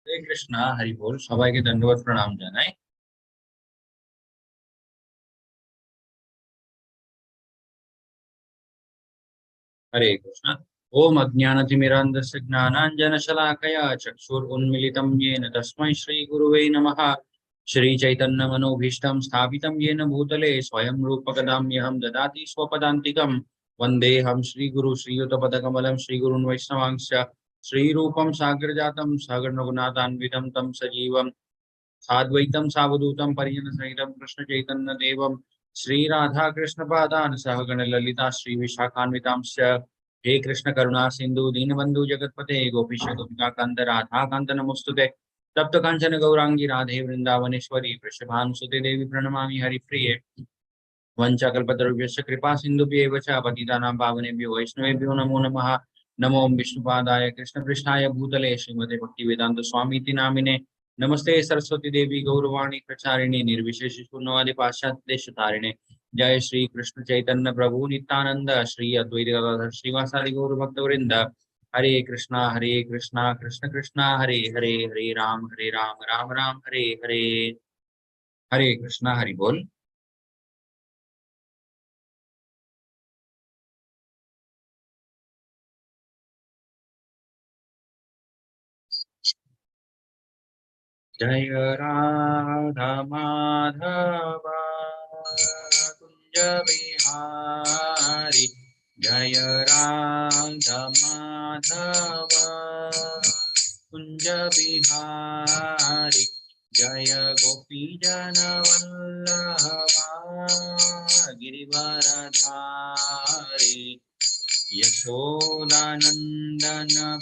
হরে কৃষ্ণ হরি বল। সবাইকে দণ্ডবত প্রণাম জানাই। हरे कृष्ण। ओम अज्ञानतिमिरान्धस्य ज्ञानाञ्जनशलाकया चक्षुरुन्मीलितं येन तस्मै श्रीगुरुवे नमः। श्रीचैतन्यमनोभीष्टं स्थापितं येन भूतले स्वयं रूपकदाम्यहं ददाति स्वपदान्तिकं। वन्देऽहं श्रीगुरु श्रीयुतपदकमलं श्रीगुरुन् वैष्णवांश्च श्रीरूपं साग्रजातं सगुणगुणान्वितं तं सजीवं साद्वैतं सावधूतं परिजनसहितं कृष्णचैतन्यदेवं श्रीराधाकृष्णपादान् सहगण ललिता श्रीविशाखान्वितांश्च। हे कृष्ण करुणा सिंधु दीनबंधु जगतपते गोपीश गोपिकाकान्त राधाकान्त नमोस्तुते। तप्त कांचन गौरांगी राधे वृंदावनेश्वरी वृषभानुसुते देवी प्रणमामि हरिप्रिये। वंशाकल्पतरुभ्यश्च कृपा सिन्धुभ्येव च पतितानां पावनेभ्यो वैष्णवेभ्यो नमो नमः। नमो विष्णुपादाय कृष्णपृष्ठाय भूतले श्रीमते भक्तिवेदांत स्वामीति नामिने। नमस्ते सरस्वती देवी गौरवाणी प्रचारिणे निर्विशेष शून्यवादी पाश्चात्य देशतारिणे। जय श्री कृष्ण चैतन्य प्रभु नित्यानंद श्री अद्वैत गदाधर श्रीवासादि गौर भक्तवृंद। हरे कृष्णा कृष्ण कृष्णा हरे हरे, हरे राम राम राम हरे हरे। हरे कृष्णा हरि बोल। जय राधा माधव कुंज बिहारी। जय राधा माधव कुंज बिहारी। जय गोपी जन वल्लभा गिरिवरधारी। यशोदानंदन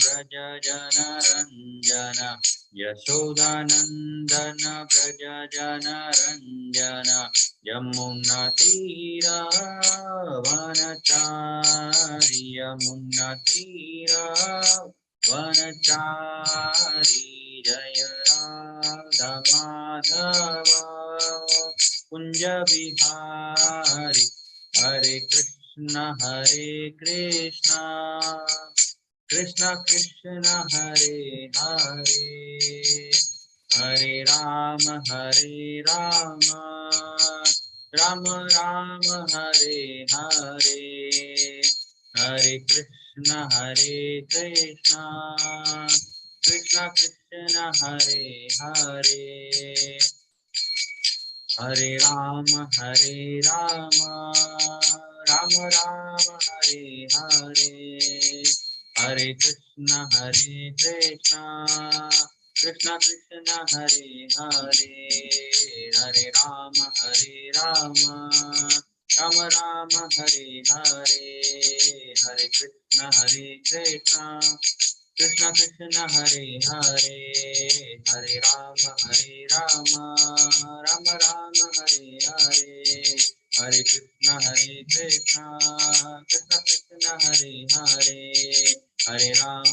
व्रज जन रंजन। यशोदानंदन व्रज जन रंजन। यमुना तीरा वनचारी। यमुना तीरा वनचारी। जय राधा माधव कुंज बिहारी। हरे कृष्ण कृष्ण कृष्ण हरे हरे, हरे राम राम राम हरे हरे। हरे कृष्ण कृष्ण कृष्ण हरे हरे। हरे राम राम राम हरे हरे। हरे कृष्ण कृष्ण कृष्ण हरे हरे। हरे राम राम राम हरे हरे। हरे कृष्ण कृष्ण कृष्ण हरे हरे। हरे राम राम राम हरे हरे। हरे कृष्ण कृष्ण कृष्ण हरे हरे। हरे राम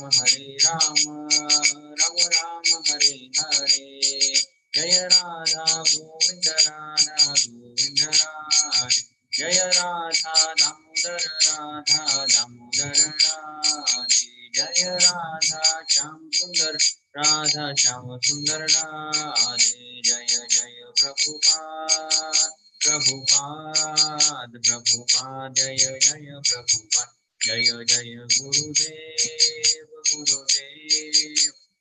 राम राम हरे हरे। जय राधा गोविंद राधे। जय राधा दामोदर राधे। जय राधा श्याम सुंदर राधे। जय जय प्रभुपाद जय जय प्रभुपाद। जय जय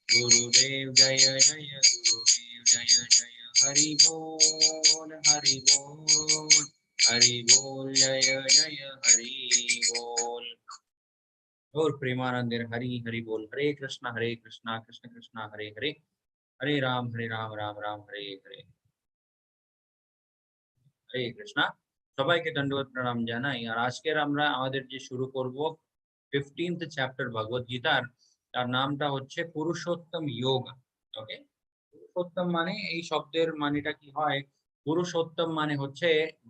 गुरुदेव जय जय गुरुदेव। जय जय हरि बोल हरि बोल हरि बोल। जय जय हरि बोल। और प्रेमानंद हरि हरि बोल। हरे कृष्णा कृष्ण कृष्ण हरे हरे, हरे राम राम हरे हरे। हरे कृष्णा। সবাইকে দণ্ডবত প্রণাম জানাই। আর আজকের আমরা আমাদের যে শুরু করব 15th চ্যাপ্টার ভগবত গীতার, তার নামটা হচ্ছে পুরুষোত্তম যোগ। ওকে, পুরুষোত্তম মানে এই শব্দের মানেটা কি হয়? পুরুষোত্তম মানে হচ্ছে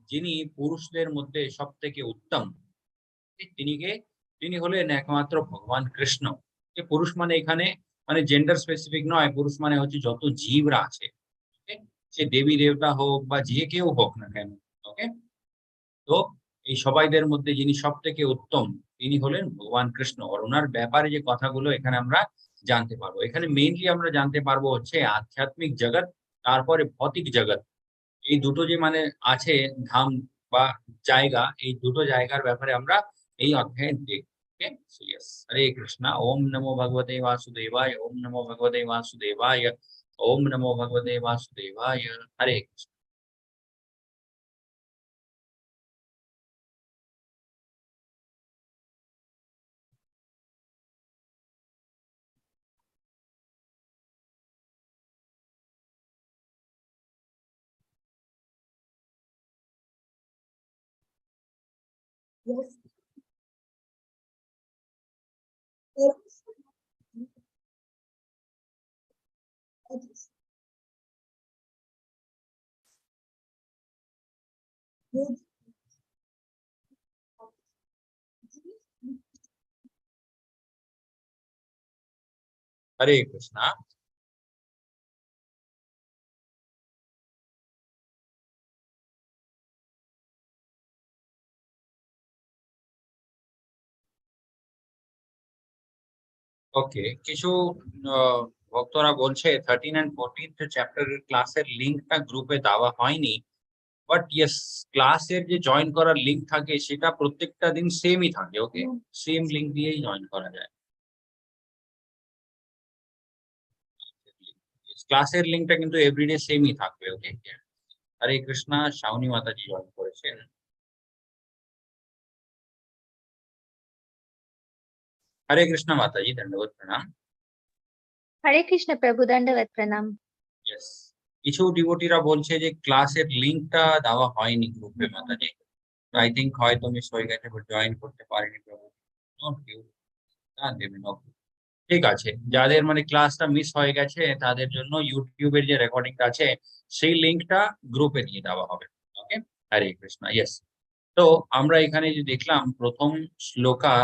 যিনি পুরুষদের মধ্যে সব থেকে উত্তম। তিনি হলেন একমাত্র ভগবান কৃষ্ণ। যে পুরুষ মানে এখানে মানে জেন্ডার স্পেসিফিক নয়, পুরুষ মানে হচ্ছে যত জীবরা আছে, সে দেবী দেবতা হোক বা যে কেউ হোক না কেন। ওকে, তো এই সবাইদের মধ্যে যিনি সব থেকে উত্তম তিনি হলেন ভগবান কৃষ্ণ। আর ওনার ব্যাপারে যে কথাগুলো এখানে আমরা জানতে পারবো। এখানে মেইনলি আমরা জানতে পারবো হচ্ছে আধ্যাত্মিক জগৎ, তারপরে ভৌতিক জগৎ। এই দুটো যে মানে আছে ধাম বা জায়গা, এই দুটো জায়গার ব্যাপারে আমরা এই অধ্যায়ে দেখব। ওকে, সো ইয়েস, হরে কৃষ্ণ। ওম নমো ভগবতে বাসুদেবায়, ওম নমো ভগবতে বাসুদেবায়, ওম নমো ভগবতে বাসুদেবায়। হরে Krishna. Yes. Yes. Yes. Yes. হরে কৃষ্ণ। ওকে, কিছু আহ, ভক্তরা বলছে 13 and 14th চ্যাপ্টারের ক্লাসের লিঙ্কটা গ্রুপে দেওয়া হয়নি। বাট ইয়েস, ক্লাসের যে জয়েন করার লিঙ্ক থাকে সেটা প্রত্যেকটা দিন সেমই থাকে। ওকে, সেম লিঙ্ক দিয়েই জয়েন করা যায়। ক্লাসের লিঙ্কটা কিন্তু এভরিডে সেমই থাকবে। ওকে, হরে কৃষ্ণ। শাওনি মাতাজি জয়েন করেছেন। হরে কৃষ্ণ মাতাজি, দণ্ডবোধ প্রণাম। हरे कृष्ण प्रभु दंडवत प्रणाम। ইয়েস, কিছু ডিভোটিরা বলছে যে ক্লাসের লিঙ্কটা দেওয়া হয়নি গ্রুপে মাতাজি। আই থিঙ্ক হয়তো মিস হয়ে গেছে, বাট জয়েন করতে পারিনি প্রভু। Not you. দেবেন। ওকে, ঠিক আছে। যাদের মানে ক্লাসটা মিস হয়ে গেছে তাদের জন্য ইউটিউবের যে রেকর্ডিংটা আছে সেই লিঙ্কটা গ্রুপে দিয়ে দেওয়া হবে। ওকে, হরে কৃষ্ণ। ইয়েস, তো আমরা এখানে যে দেখলাম প্রথম শ্লোকা,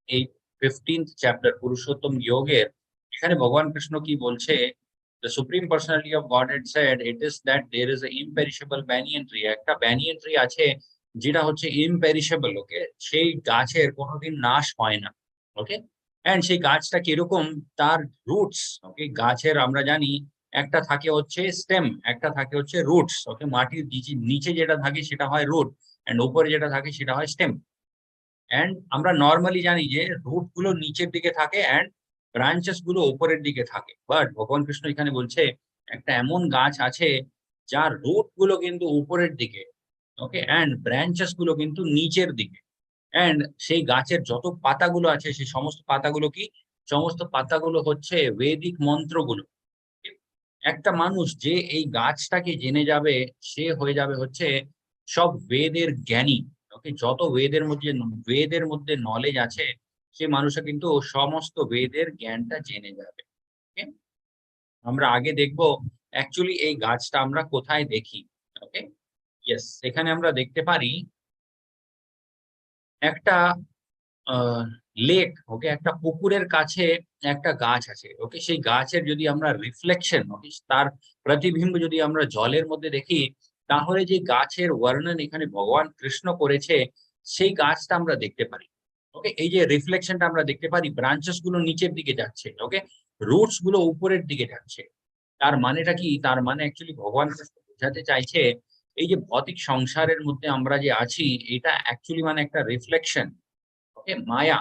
এই 15th চ্যাপ্টার পুরুষোত্তম যোগের, এখানে ভগবান কৃষ্ণ কি বলছে? The Supreme Personality of Godhead said it is that there is a imperishable banyan tree. একটা banyan tree আছে যেটা হচ্ছে imperishable। ওকে, সেই গাছের কোনোদিন নাশ হয় না। ওকে, এন্ড সেই গাছটা কিরকম, তার রুটস। ওকে, গাছের আমরা জানি একটা থাকে হচ্ছে স্টেম, একটা থাকে হচ্ছে রুটস। ওকে, মাটির নিচে যেটা থাকে সেটা হয় রুট, এন্ড উপরে যেটা থাকে সেটা হয় স্টেম। এন্ড আমরা নর্মালি জানি যে রুট গুলো নিচের দিকে থাকে এন্ড ব্রাঞ্চেস গুলো উপরের দিকে থাকে। বাট ভগবান কৃষ্ণ এখানে বলছে একটা এমন গাছ আছে যার রুট গুলো কিন্তু উপরের দিকে। ওকে, এন্ড ব্রাঞ্চেস গুলো কিন্তু নিচের দিকে। এন্ড সেই গাছের যত পাতাগুলো আছে সেই সমস্ত পাতাগুলো কি, সমস্ত পাতাগুলো হচ্ছে বৈদিক মন্ত্রগুলো। একটা মানুষ যে এই গাছটাকে জেনে যাবে সে হয়ে যাবে হচ্ছে সব বেদের জ্ঞানী। ওকে, যত বেদের মধ্যে নলেজ আছে সে মানুষটা কিন্তু সমস্ত বেদের জ্ঞানটা জেনে যাবে। ওকে, আমরা আগে দেখবো অ্যাকচুয়ালি এই গাছটা আমরা কোথায় দেখি। ওকে, ইয়েস, এখানে আমরা দেখতে পারি একটা লেক। ওকে, একটা পুকুরের কাছে একটা গাছ আছে। ওকে, সেই গাছের যদি আমরা রিফ্লেকশন, ওকে, তার প্রতিবিম্ব যদি আমরা জলের মধ্যে দেখি, তাহলে যে গাছের বর্ণন এখানে ভগবান কৃষ্ণ করেছে সেই গাছটা আমরা দেখতে পারি। ওকে, এই যে রিফ্লেকশনটা আমরা দেখতে পারি, ব্রাঞ্চেস গুলো নিচের দিকে যাচ্ছে। ওকে, রুটস গুলো উপরের দিকে যাচ্ছে। তার মানেটা কি? তার মানে অ্যাকচুয়ালি ভগবান কৃষ্ণ বোঝাতে চাইছে এই যে ভৌতিক সংসারের মধ্যে আমরা যে আছি এটা অ্যাকচুয়ালি মানে একটা রিফ্লেকশন। ওকে, মায়া।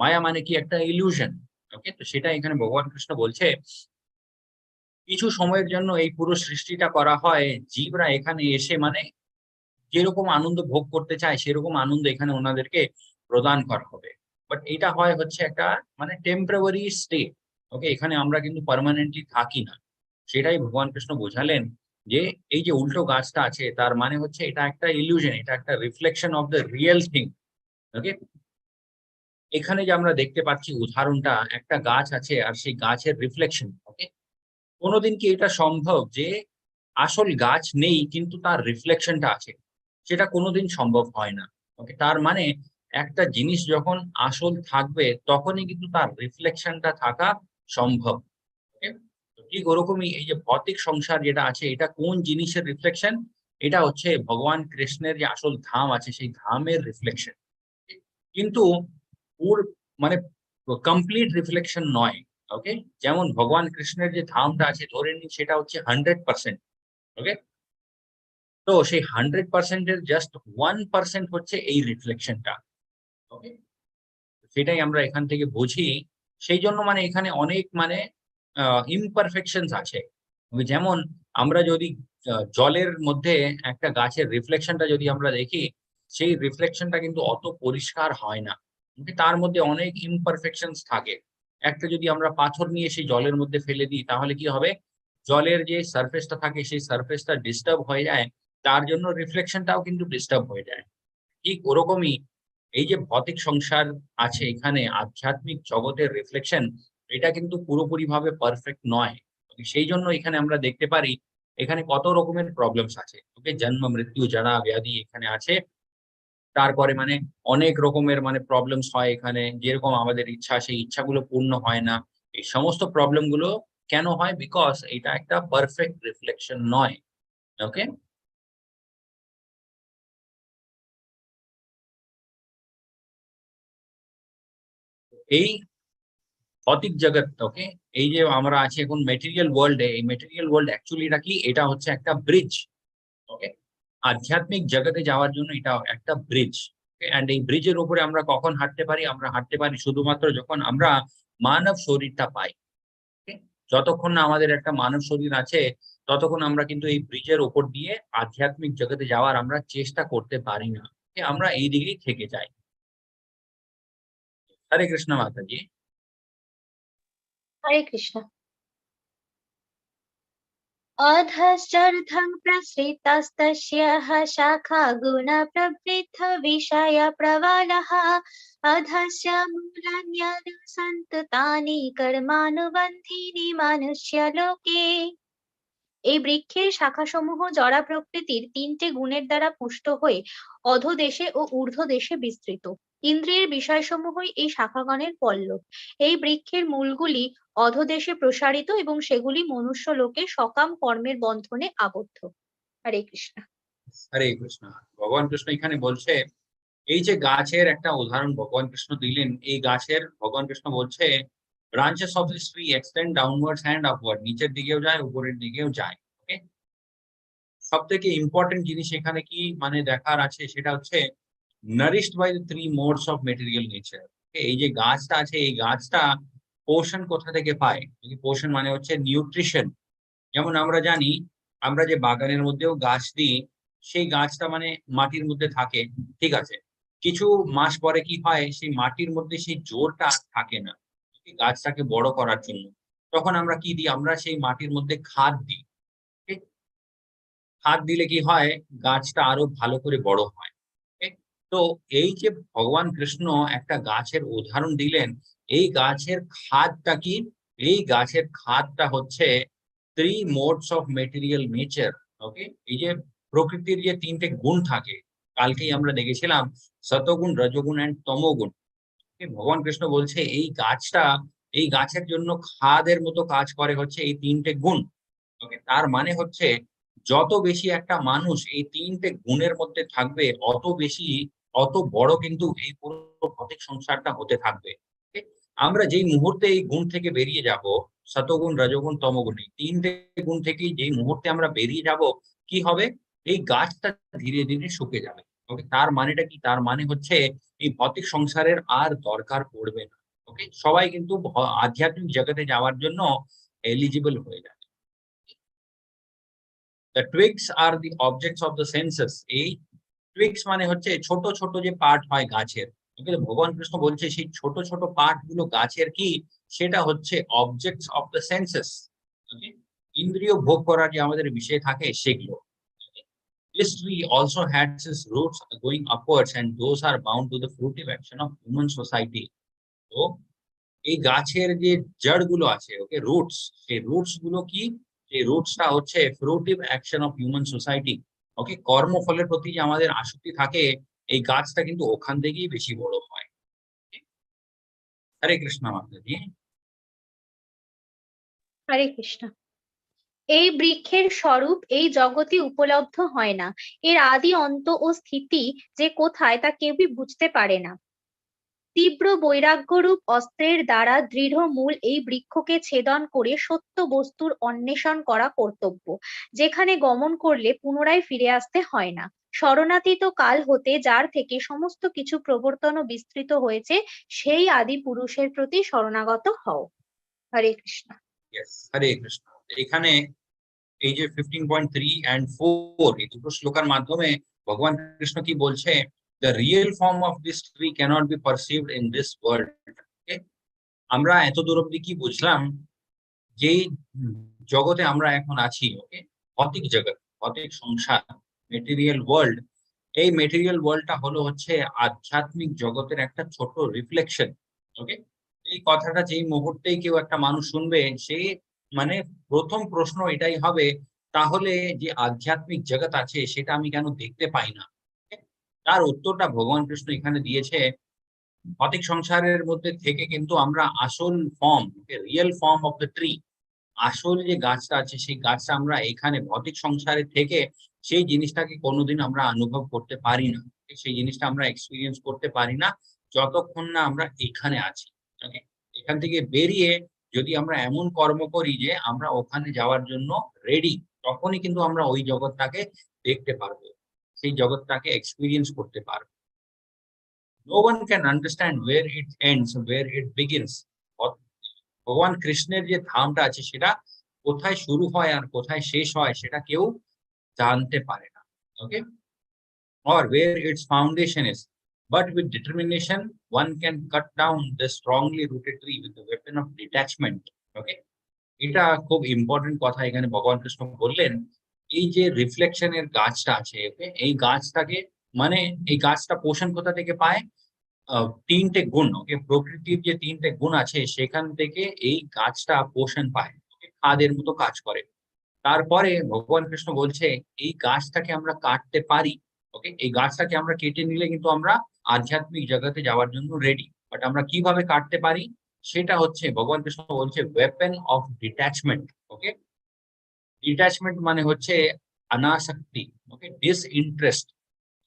মায়া মানে কি? একটা ইলিউশন। ওকে, তো সেটা এখানে ভগবান কৃষ্ণ বলছে কিছু সময়ের জন্য এই পুরো সৃষ্টিটা করা হয়, জীবরা এখানে এসে মানে যেরকম আনন্দ ভোগ করতে চায় সেরকম আনন্দ এখানে ওনাদেরকে প্রদান করা হবে। বাট এটা হয় হচ্ছে একটা মানে টেম্পোরারি স্টে। ওকে, এখানে আমরা কিন্তু পার্মানেন্টলি থাকি না। সেটাই ভগবান কৃষ্ণ বোঝালেন যে এই যে উল্টো গাছটা আছে তার মানে হচ্ছে এটা একটা ইলিউশন, এটা একটা reflection of the real thing. Okay, এখানে যে আমরা দেখতে পাচ্ছি উদাহরণটা, একটা গাছ আছে আর সেই গাছের রিফ্লেকশন। ওকে, কোনোদিন কি এটা সম্ভব যে আসল গাছ নেই কিন্তু তার রিফ্লেকশনটা আছে? সেটা কোনোদিন সম্ভব হয় না। ওকে, তার মানে একটা জিনিস যখন আসল থাকবে তখনই কিন্তু তার রিফ্লেকশনটা থাকা সম্ভব। ওকে, তো ঠিক ওরকমই এই যে ভৌতিক সংসার যেটা আছে এটা কোন জিনিসের রিফ্লেকশন? এটা হচ্ছে ভগবান কৃষ্ণের যে আসল ধাম আছে সেই ধামের রিফ্লেকশন। কিন্তু ওর মানে কমপ্লিট রিফ্লেকশন নয়। ওকে, যেমন ভগবান কৃষ্ণের যে ধামটা আছে ধরে নিন সেটা হচ্ছে 100%। ওকে, তো সেই 100%-এর জাস্ট 1% হচ্ছে এই রিফ্লেকশনটা। ওকে, সেটাই আমরা এখান থেকে বুঝি। সেই জন্য মানে এখানে অনেক মানে ইমপারফেকশনস আছে। যেমন আমরা যদি জলের মধ্যে একটা গাছের রিফ্লেকশনটা যদি আমরা দেখি, সেই রিফ্লেকশনটা কিন্তু অত পরিষ্কার হয় না। তার মধ্যে অনেক ইমপারফেকশনস থাকে। একটা যদি আমরা পাথর নিয়ে সেই জলের মধ্যে ফেলে দিই তাহলে কি হবে? জলের যে সারফেসটা থাকে সেই সারফেসটা ডিস্টার্ব হয়ে যায়। তার জন্য রিফ্লেকশনটাও কিন্তু ডিস্টার্ব হয়ে যায়। ঠিক ওরকমই এই যে ভৌতিক সংসার আছে এখানে আধ্যাত্মিক জগতের রিফ্লেকশন, এটা কিন্তু পুরোপুরিভাবে পারফেক্ট নয়। সেই জন্য এখানে আমরা দেখতে পারি এখানে কত রকমের প্রবলেমস আছে। ওকে, জন্ম, মৃত্যু, জরা, ব্যাধি এখানে আছে। তারপরে মানে অনেক রকমের মানে প্রবলেমস হয় এখানে। যেরকম আমাদের ইচ্ছা সেই ইচ্ছাগুলো পূর্ণ হয় না। এই সমস্ত প্রবলেম গুলো কেন হয়? বিকজ এটা একটা পারফেক্ট রিফ্লেকশন নয়। ওকে, এই ভৌতিক জগৎ, ওকে, এই যে আমরা আছি এখন মেটেরিয়াল ওয়ার্ল্ড এ, এই মেটেরিয়াল ওয়ার্ল্ড অ্যাকচুয়ালি এটা কি? এটা হচ্ছে একটা ব্রিজ। ওকে, আধ্যাত্মিক জগতে যাওয়ার জন্য এটা একটা ব্রিজ। এন্ড এই ব্রিজের উপরে আমরা কখন হাঁটতে পারি? আমরা হাঁটতে পারি শুধুমাত্র যখন আমরা মানব শরীরটা পাই। ওকে, যতক্ষণ না আমাদের একটা মানব শরীর আছে ততক্ষণ আমরা কিন্তু এই ব্রিজের উপর দিয়ে আধ্যাত্মিক জগতে যাওয়ার আমরা চেষ্টা করতে পারি না। আমরা এই দিকেই থেকে যাই। হরে কৃষ্ণ মাতাজি। হরে কৃষ্ণ। अधश्चर्धं प्रसृतस्तस्याः शाखा गुणप्रवृद्धविषय प्रबलः अधस्य मूलान्यनु सन्तु तानि कर्मानुबन्धीनि मनुष्यलोके। এই বৃক্ষের শাখাসমূহ জড়া প্রকৃতির তিনটে গুণের দ্বারা পুষ্ট হয়ে অধোদেশে ও ঊর্ধ্বদেশে বিস্তৃত। ইন্দ্রিয়ের বিষয়সমূহই এই শাখাগণের পল্লব। এই বৃক্ষের মূলগুলি অধোদেশে প্রসারিত এবং সেগুলি মনুষ্য লোকে সকাম কর্মের বন্ধনে আবদ্ধ। হরে কৃষ্ণ। হরে কৃষ্ণ। ভগবান কৃষ্ণ এখানে বলছে এই যে গাছের একটা উদাহরণ ভগবান কৃষ্ণ দিলেন, এই গাছের ভগবান কৃষ্ণ বলছে branches of this tree extend downwards and upward, নিচের দিকেও যায় উপরের দিকেও যায়। ওকে, সব থেকে ইম্পর্টেন্ট জিনিস এখানে কি মানে দেখার আছে সেটা হচ্ছে nourished by the three modes of material nature. এই যে গাছটা আছে এই গাছটা পোষণ কোথা থেকে পায়? পোষণ মানে হচ্ছে নিউট্রিশন। যেমন আমরা জানি আমরা যে বাগানের মধ্যেও গাছ দিই সেই গাছটা মানে মাটির মধ্যে থাকে, ঠিক আছে, কিছু মাস পরে কি হয় সেই মাটির মধ্যে সেই জোরটা আর থাকে না এই গাছটাকে বড় করার জন্য। তখন আমরা কি দিই? আমরা সেই মাটির মধ্যে খাদ দিই। ঠিক? খাদ দিলে কি হয়? গাছটা আরো ভালো করে বড় হয়। ঠিক? তো এই যে ভগবান কৃষ্ণ একটা গাছের উদাহরণ দিলেন, এই গাছের খাদটা কি? এই গাছের খাদটা হচ্ছে three modes of material nature. Okay, এই যে প্রকৃতির যে তিনটে গুণ থাকে, কালকেই আমরা দেখেছিলাম সতগুণ, রজগুণ এন্ড তমগুণ। ভগবান কৃষ্ণ বলছে এই গাছটা, এই গাছের জন্য খাদের মতো কাজ করে হচ্ছে এই তিনটে গুণ। ওকে, তার মানে হচ্ছে যত বেশি একটা মানুষ এই তিনটে গুণের মধ্যে থাকবে অত বেশি, অত বড় কিন্তু এই পুরো ভৌতিক সংসারটা হতে থাকবে। ঠিক? আমরা যেই মুহূর্তে এই গুণ থেকে বেরিয়ে যাব, সতগুণ, রজগুণ, তমগুণ, এই তিনটে গুণ থেকেই যেই মুহূর্তে আমরা বেরিয়ে যাব, কি হবে? এই গাছটা ধীরে ধীরে শুকে যাবে। ওকে, তার মানেটা কি? তার মানে হচ্ছে এই ভৌতিক সংসারের আর দরকার পড়বে না। ওকে, সবাই কিন্তু আধ্যাত্মিক জগতে যাওয়ার জন্য এলিজিবল হয়ে যাবে। The twigs are the objects of the senses. এই twigs মানে হচ্ছে ছোট ছোট যে পার্ট হয় গাছের। ওকে, ভগবান কৃষ্ণ বলছে সেই ছোট ছোট পার্ট গুলো গাছের কি? সেটা হচ্ছে অবজেক্টস অফ দ্য সেন্সেস। ওকে, ইন্দ্রিয় ভোগ করার যে আমাদের বিষয় থাকে সেগুলো। This tree also has its roots going upwards and those are bound to the fruitive action of human society. তো এই গাছের যে জড় গুলো আছে, ওকে, রুটস, সেই রুটস গুলো কি? এই রুটসটা হচ্ছে ফ্রুটিভ অ্যাকশন অফ হিউম্যান সোসাইটি। ওকে, কর্মফলের প্রতি যে আমাদের আসক্তি থাকে এই গাছটা কিন্তু ওখান থেকেই বেশি বড় হয়। হরে কৃষ্ণ মাতাজি। হরে কৃষ্ণ। এই বৃক্ষের স্বরূপ এই জগতে উপলব্ধ হয় না। এর আদি অন্ত ও স্থিতি যে কোথায় তা কেউই বুঝতে পারে না। তীব্র বৈরাগ্যরূপ অস্ত্রের দ্বারা দৃঢ় মূল এই বৃক্ষকে ছেদন করে সত্য বস্তুর অন্বেষণ করা কর্তব্য, যেখানে গমন করলে পুনরায় ফিরে আসতে হয় না। শরণাতীত কাল হতে যার থেকে সমস্ত কিছু প্রবর্তন ও বিস্তৃত হয়েছে, সেই আদি পুরুষের প্রতি শরণাগত হও। হরে কৃষ্ণ। Yes, হরে কৃষ্ণ। এখানে এই যে 15.3 and 4 এই দুটো শ্লোকের মাধ্যমে ভগবান কৃষ্ণ কি বলছে, the real form of this tree cannot be perceived in this world. Okay? আমরা এতদূর অব্দি কি বুঝলাম, যেই জগতে আমরা এখন আছি, ওকে, ভৌতিক জগৎ, ভৌতিক সংসার, মেটেরিয়াল ওয়ার্ল্ড, এই মেটেরিয়াল ওয়ার্ল্ডটা হলো হচ্ছে আধ্যাত্মিক জগতের একটা ছোট রিফ্লেকশন। ওকে, এই কথাটা যেই মুহূর্তেই কেউ একটা মানুষ শুনবে, সে মানে প্রথম প্রশ্ন এটাই হবে, তাহলে যে আধ্যাত্মিক জগৎ আছে সেটা আমি কেন দেখতে পাই না? Okay? তার উত্তরটা ভগবান কৃষ্ণ এখানে দিয়েছে, ভৌতিক সংসারের মধ্যে থেকে কিন্তু আমরা আসল form, real form of the tree, আসল যে গাছটা আছে সেই গাছটা আমরা এখানে ভৌতিক সংসারে থেকে সেই জিনিসটাকে কোনোদিন আমরা অনুভব করতে পারি না, সেই জিনিসটা আমরা এক্সপিরিয়েন্স করতে পারি না যতক্ষণ না আমরা এখানে আছি। ওকে, এখান থেকে বেরিয়ে যদি আমরা এমন কর্ম করি যে আমরা ওখানে যাওয়ার জন্য রেডি, তখনই কিন্তু আমরা ওই জগৎটাকে দেখতে পারবো, সেই জগৎটাকে এক্সপিরিয়েন্স করতে পারবো। No one can understand where it ends, where it begins. ভগবান কৃষ্ণের যে ধামটা আছে সেটা কোথায় শুরু হয় আর কোথায় শেষ হয় সেটা কেউ জানতে পারে না। ওকে, or where its foundation is. But with determination, one can cut down the strongly rooted tree with the weapon of detachment. Okay, এটা খুব ইম্পর্টেন্ট কথা এখানে ভগবান কৃষ্ণ বললেন। এই যে রিফ্লেকশনের গাছটা আছে, এই গাছটাকে মানে এই গাছটা পোষণ কোথা থেকে পায়? তিনটে গুণ, ওকে, প্রকৃতির যে তিনটে গুণ আছে সেখান থেকে এই গাছটা পোষণ পায়, খাদের মতো কাজ করে। তারপরে ভগবান কৃষ্ণ বলছে এই গাছটাকে আমরা কাটতে পারি। ওকে, এই গাছটাকে আমরা কেটে নিলে কিন্তু আমরা আধ্যাত্মিক জগতে যাওয়ার জন্য রেডি। বাট আমরা কিভাবে কাটতে পারি সেটা হচ্ছে ভগবান কৃষ্ণ বলছে weapon of detachment. Okay, detachment মানে হচ্ছে অনাসক্তি, ওকে, ডিসইন্টারেস্ট।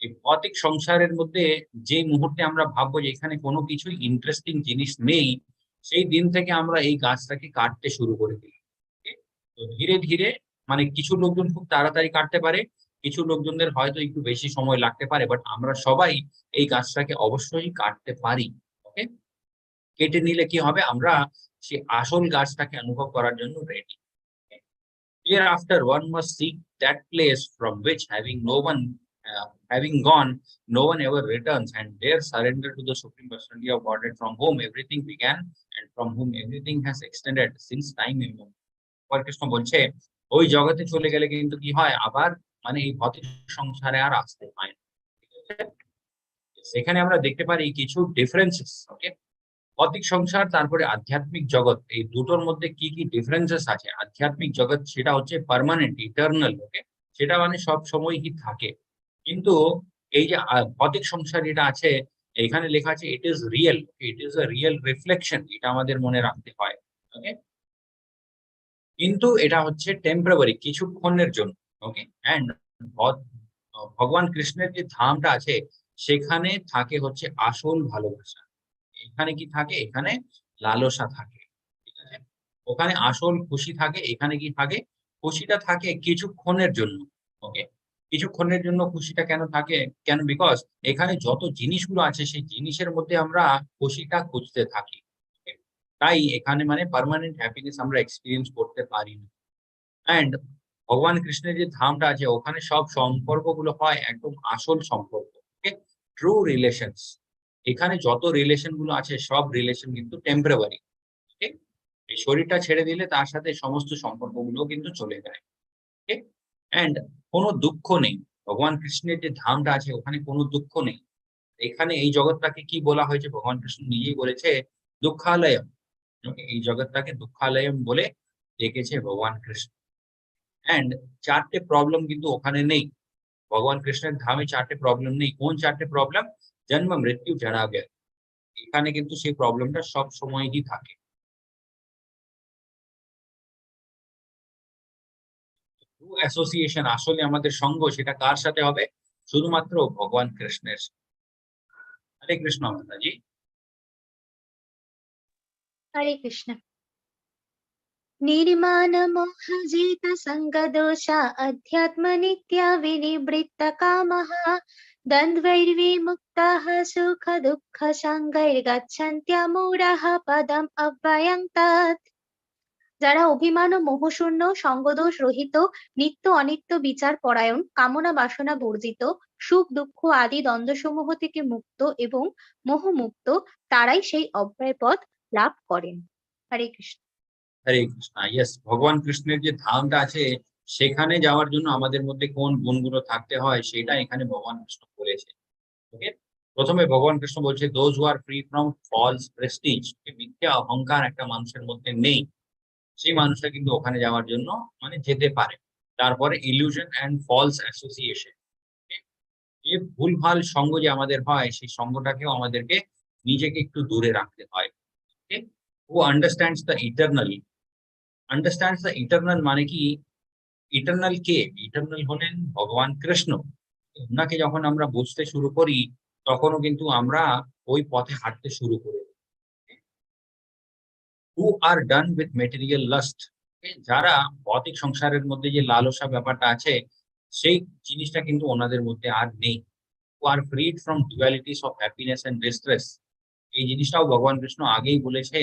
এই ভৌতিক সংসারের মধ্যে যে মুহূর্তে আমরা ভাববো যে এখানে কোনো কিছুই ইন্টারেস্টিং জিনিস নেই, সেই দিন থেকে আমরা এই গাছটাকে কাটতে শুরু করে দিই। Okay? তো ধীরে ধীরে মানে কিছু লোকজন খুব তাড়াতাড়ি কাটতে পারে, কিছু লোকজনদের হয়তো একটু বেশি সময় লাগতে পারে, বাট আমরা সবাই এই গাছটাকে অবশ্যই কাটতে পারি। ওকে, কেটে নিলে কি হবে, আমরা সেই আসল গাছটাকে অনুভব করার জন্য ready. Hereafter, one must seek that place from which, having gone, no one ever returns, and there surrender to the Supreme Personality of Godhead, from whom everything began and from whom everything has extended since time immemorial. ভগবান কৃষ্ণ বলছে ওই জগতে চলে গেলে কিন্তু কি হয়, আবার মানে এই ভৌতিক সংসারে আর আসতে হয় না। ঠিক আছে? সেখানে আমরা দেখতে পারি কিছু ডিফারেন্সেস। ওকে, ভৌতিক সংসার তারপরে আধ্যাত্মিক জগৎ, এই দুটোর মধ্যে কি কি ডিফারেন্সেস আছে। আধ্যাত্মিক জগৎ সেটা হচ্ছে পার্মানেন্ট, ইটারনাল। ওকে, সেটা মানে সব সময়ই থাকে। কিন্তু এই যে ভৌতিক সংসার যেটা আছে, এখানে লেখা আছে it is real, it is a real reflection, এটা আমাদের মনে রাখতে হয়। ওকে, কিন্তু এটা হচ্ছে টেম্পোরারি, কিছুক্ষণের জন্য। ওকে, এন্ড ভগবান কৃষ্ণের যে ধামটা আছে সেখানে থাকে হচ্ছে আসল ভালোবাসা। এখানে কি থাকে, এখানে লালসা থাকে। ঠিক আছে, ওখানে আসল খুশি থাকে, এখানে কি থাকে, খুশিটা থাকে কিছুক্ষণের জন্য। ওকে, কিছুক্ষণের জন্য খুশিটা কেন থাকে, কেন, বিকজ এখানে যত জিনিসগুলো আছে সেই জিনিসের মধ্যে আমরা খুশিটা খুঁজতে থাকি। Okay? তাই এখানে মানে পার্মানেন্ট হ্যাপিনেস আমরা এক্সপিরিয়েন্স করতে পারি না। অ্যান্ড ভগবান কৃষ্ণের যে ধামটা আছে ওখানে সব সম্পর্কগুলো হয় একদম আসল সম্পর্ক, ট্রু রিলেশনস। এখানে যত রিলেশন গুলো আছে সব রিলেশন কিন্তু টেম্পোরারি। এই শরীরটা ছেড়ে দিলে তার সাথে সমস্ত সম্পর্কগুলো কিন্তু চলে যায়। অ্যান্ড কোনো দুঃখ নেই, ভগবান কৃষ্ণের যে ধামটা আছে ওখানে কোনো দুঃখ নেই। এখানে এই জগৎটাকে কি বলা হয়েছে, ভগবান কৃষ্ণ নিজেই বলেছে দুঃখালয়ম। এই জগৎটাকে দুঃখালয়ম বলে ডেকেছে ভগবান কৃষ্ণ। অ্যান্ড চারটে প্রবলেম কিন্তু ওখানে নেই, ভগবান কৃষ্ণের ধামে চারটে প্রবলেম নেই। কোন চারটে প্রবলেম? জন্ম, মৃত্যু, জরা, ব্যাধি। এখানে কিন্তু সেই প্রবলেমটা সব সময়ই থাকে। অ্যাসোসিয়েশন, আসলে আমাদের সঙ্গ সেটা কার সাথে হবে? শুধুমাত্র ভগবান কৃষ্ণের সাথে। হরে কৃষ্ণ মাতাজি। হরে কৃষ্ণ। निर्माण मोहजित संगदोषा अध्यात्म नित्या विनिवृत्त कामः द्वन्द्वैर्विमुक्ताः सुख दुःख संगैर्गच्छन्त्यमूढः पदम् अव्ययं तत्। যারা অভিমান ও মোহশূন্য, সঙ্গদোষ রহিত, নিত্য অনিত্য বিচার পরায়ণ, কামনা বাসনা বর্জিত, সুখ দুঃখ আদি দ্বন্দ্বসমূহ থেকে মুক্ত এবং মোহমুক্ত, তারাই সেই অব্যয় পদ লাভ করেন। হরে কৃষ্ণ। হরে কৃষ্ণ। ইয়েস, ভগবান কৃষ্ণের যে ধামটা আছে সেখানে যাওয়ার জন্য আমাদের মধ্যে কোন গুণগুলো থাকতে হয় সেটা এখানে ভগবান কৃষ্ণ বলেছে। ওকে, প্রথমে ভগবান কৃষ্ণ বলছে those who are free from false prestige, মিথ্যা অহংকার একটা মানুষের মধ্যে নেই, সেই মানুষটা কিন্তু ওখানে যাওয়ার জন্য মানে যেতে পারে। তারপরে ইলিউশন অ্যান্ড ফলস অ্যাসোসিয়েশন, যে ভুলভাল সঙ্গ যে আমাদের হয় সেই সঙ্গটাকেও আমাদেরকে নিজেকে একটু দূরে রাখতে হয়। হু আন্ডারস্ট্যান্ডস দ্য ইটারনাল মানে কি? ইটারনাল কে? ইটারনাল হলেন ভগবান কৃষ্ণ। ওনাকে যখন আমরা বুঝতে শুরু করি তখনও কিন্তু আমরা ওই পথে হাঁটতে শুরু করি। হু আর ডান উইথ মেটেরিয়াল লাস্ট, যারা ভৌতিক সংসারের মধ্যে যে লালসা ব্যাপারটা আছে সেই জিনিসটা কিন্তু ওনাদের মধ্যে আর নেই। Who are freed from dualities of happiness and distress, এই জিনিসটাও ভগবান কৃষ্ণ আগেই বলেছে।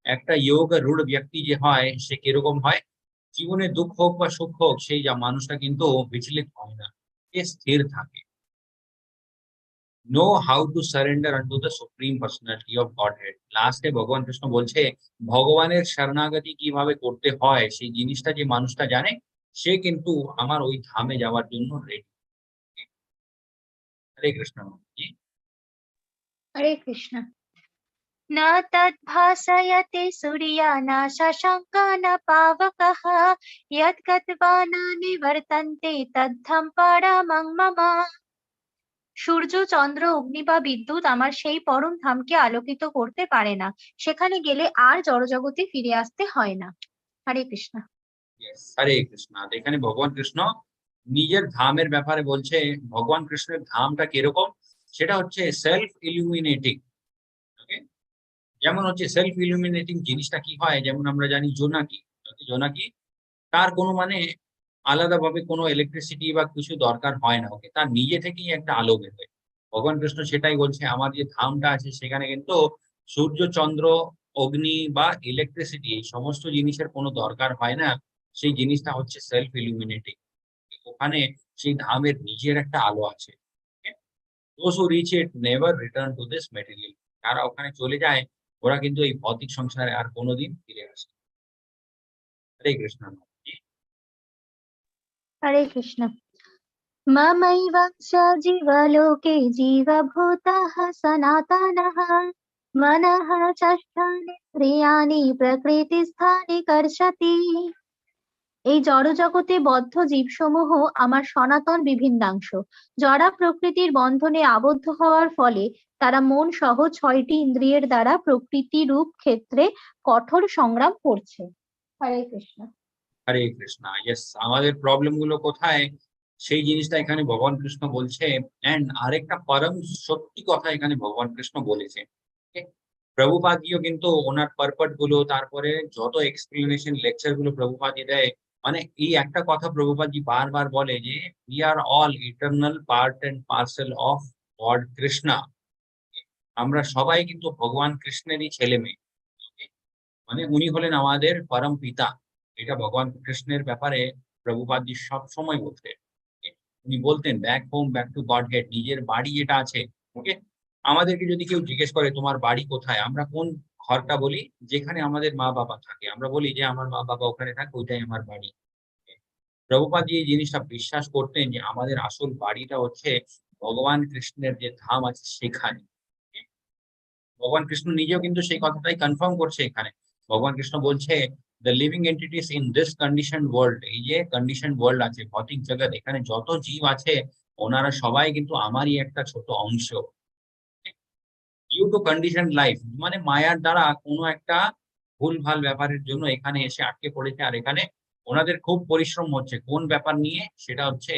একটা যোগ রূঢ় ব্যক্তি যে হয় সে কিরকম হয়? জীবনে দুঃখ হোক বা সুখ হোক সেই যা মানুষটা কিন্তু বিচলিত হয় না, সে স্থির থাকে। Know how to surrender আনটু the supreme personality of Godhead, লাস্টে ভগবান কৃষ্ণ বলছে ভগবানের শরণাগতি কিভাবে করতে হয় সেই জিনিসটা যে মানুষটা জানে সে কিন্তু আমার ওই ধামে যাওয়ার জন্য রেডি। হরে কৃষ্ণ জি। হরে কৃষ্ণ। न तद्भासयते सूर्या न शशाङ्क न पावकः यद्गत्वा न निवर्तन्ते तद्धं परमं मम। সূর্য, চন্দ্র, অগ্নি বা বিদ্যুৎ আমার সেই পরম ধামকে আলোকিত করতে পারে না। সেখানে গেলে আর জড়জগতে ফিরে আসতে হয় না। হরে কৃষ্ণ। Yes, হরে কৃষ্ণ। আর এখানে ভগবান কৃষ্ণ নিজের ধামের ব্যাপারে বলছে। ভগবান কৃষ্ণের ধামটা কিরকম? সেটা হচ্ছে সেলফ ইলুমিনেটিং। ওকে, যেমন হচ্ছে সেলফ ইলুমিনেটিং জিনিসটা কি হয়, যেমন আমরা জানি জোনাকি। জোনাকি তার কোনো মানে আলাদাভাবে কোনো ইলেকট্রিসিটি বা কিছু দরকার হয় না, ওকে, তার নিজে থেকেই একটা আলো বের হয়। ভগবান কৃষ্ণ সেটাই বলছে, আমার যে ধামটা আছে সেখানে কিন্তু সূর্য, চন্দ্র, অগ্নি বা ইলেকট্রিসিটি এই সমস্ত জিনিসের কোনো দরকার হয় না। সেই জিনিসটা হচ্ছে সেলফ ইলুমিনেটিং। ওখানে সেই ধামের নিজের একটা আলো আছে। Those who reach it never return to this material, যারা ওখানে চলে যায় ওরা কিন্তু এই ভৌতিক সংসারে আর কোনোদিন ফিরে আসে না। হরে কৃষ্ণ জি। হরে কৃষ্ণ। ममैवंश जीवलोके जीवभूतः सनातनः मनः षष्ठानीन्द्रियाणि प्रकृतिस्थानि कर्षति। এই জড়জগতে বদ্ধ জীবসমূহ আমার সনাতন বিভিন্নাংশ। জড়া প্রকৃতির বন্ধনে আবদ্ধ হওয়ার ফলে তারা মন সহ ৬টি ইন্দ্রিয়ের দ্বারা প্রকৃতি রূপ ক্ষেত্রে কঠোর সংগ্রাম করছে। হরে কৃষ্ণ। হরে কৃষ্ণ। ইয়েস, আমাদের প্রবলেম গুলো কোথায় সেই জিনিসটা এখানে ভগবান কৃষ্ণ বলছে। এন্ড আরেকটা পরম সত্যি কথা এখানে ভগবান কৃষ্ণ বলেছে। প্রভুপাদিও কিন্তু ওনার পারপট গুলো, তারপরে যত এক্সপ্লেনেশন লেকচার গুলো প্রভুপাদি দেয়, মানে এই একটা কথা প্রভুপাদি বারবার বলে যে we are all eternal part and parcel of God Krishna. আমরা সবাই কিন্তু ভগবান কৃষ্ণেরই ছেলে মেয়ে। মানে উনি হলেন আমাদের পরম পিতা। এটা ভগবান কৃষ্ণের ব্যাপারে প্রভুপাদজি সব সময় বলতেন। উনি বলতেন back home, back to god head, নিজের বাড়ি যেটা আছে। ওকে, আমাদেরকে যদি কেউ জিজ্ঞেস করে তোমার বাড়ি কোথায়, আমরা কোন ঘরটা বলি? যেখানে আমাদের মা বাবা থাকে আমরা বলি যে আমার মা বাবা ওখানে থাকে, ওইটাই আমার বাড়ি। প্রভুপাদজি এই জিনিসটা বিশ্বাস করতেন যে আমাদের আসল বাড়িটা হচ্ছে ভগবান কৃষ্ণের যে ধাম আছে সেখানে। ভগবান কৃষ্ণ নিজেও কিন্তু সেই কথাটাই কনফার্ম করছে এখানে। ভগবান কৃষ্ণ বলছে the living entities in this condition world, এই যে কন্ডিশন ওয়ার্ল্ড আছে ভৌতিক জগৎ, এখানে যত জীব আছে ওনারা সবাই কিন্তু আমারই একটা ছোট অংশ। ডিউ টু কন্ডিশন লাইফ, মানে মায়ার দ্বারা কোনো একটা ভুলভাল ব্যাপারের জন্য এখানে এসে আটকে পড়েছে। আর এখানে ওনাদের খুব পরিশ্রম হচ্ছে কোন ব্যাপার নিয়ে, সেটা হচ্ছে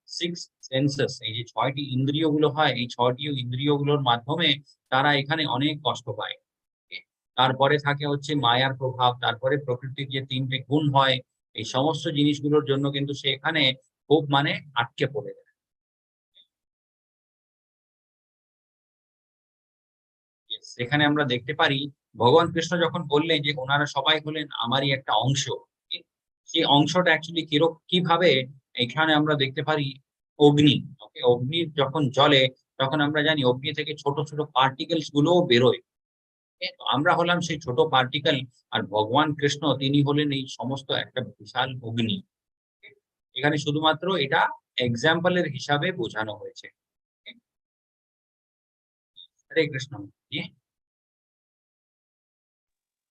সিক্স সেন্সেস, এই যে ৬টি ইন্দ্রিয় গুলো হয়, এই ৬টি ইন্দ্রিয় গুলোর মাধ্যমে তারা এখানে অনেক কষ্ট পায়। তারপরে থাকে হচ্ছে মায়ার প্রভাব, তারপরে প্রকৃতির যে তিনটে গুণ হয়, এই সমস্ত জিনিসগুলোর জন্য কিন্তু সে এখানে খুব মানে আটকে পড়ে যায়। Yes, এখানে আমরা দেখতে পারি ভগবান কৃষ্ণ যখন বললেন যে ওনারা সবাই হলেন আমারই একটা অংশ, সেই অংশটা অ্যাকচুয়ালি কিভাবে এখানে আমরা দেখতে পারি অগ্নি। ওকে, অগ্নি যখন জ্বলে তখন আমরা জানি অগ্নি থেকে ছোট ছোট পার্টিকেলস গুলোও বেরোয়। Okay? তো আমরা হলাম সেই ছোট পার্টিকেল, আর ভগবান কৃষ্ণ তিনি হলেন এই সমস্ত একটা বিশাল অগ্নি। Okay? এখানে শুধুমাত্র এটা এক্সাম্পলের হিসাবে বোঝানো হয়েছে। Okay? হরে কৃষ্ণ। জি।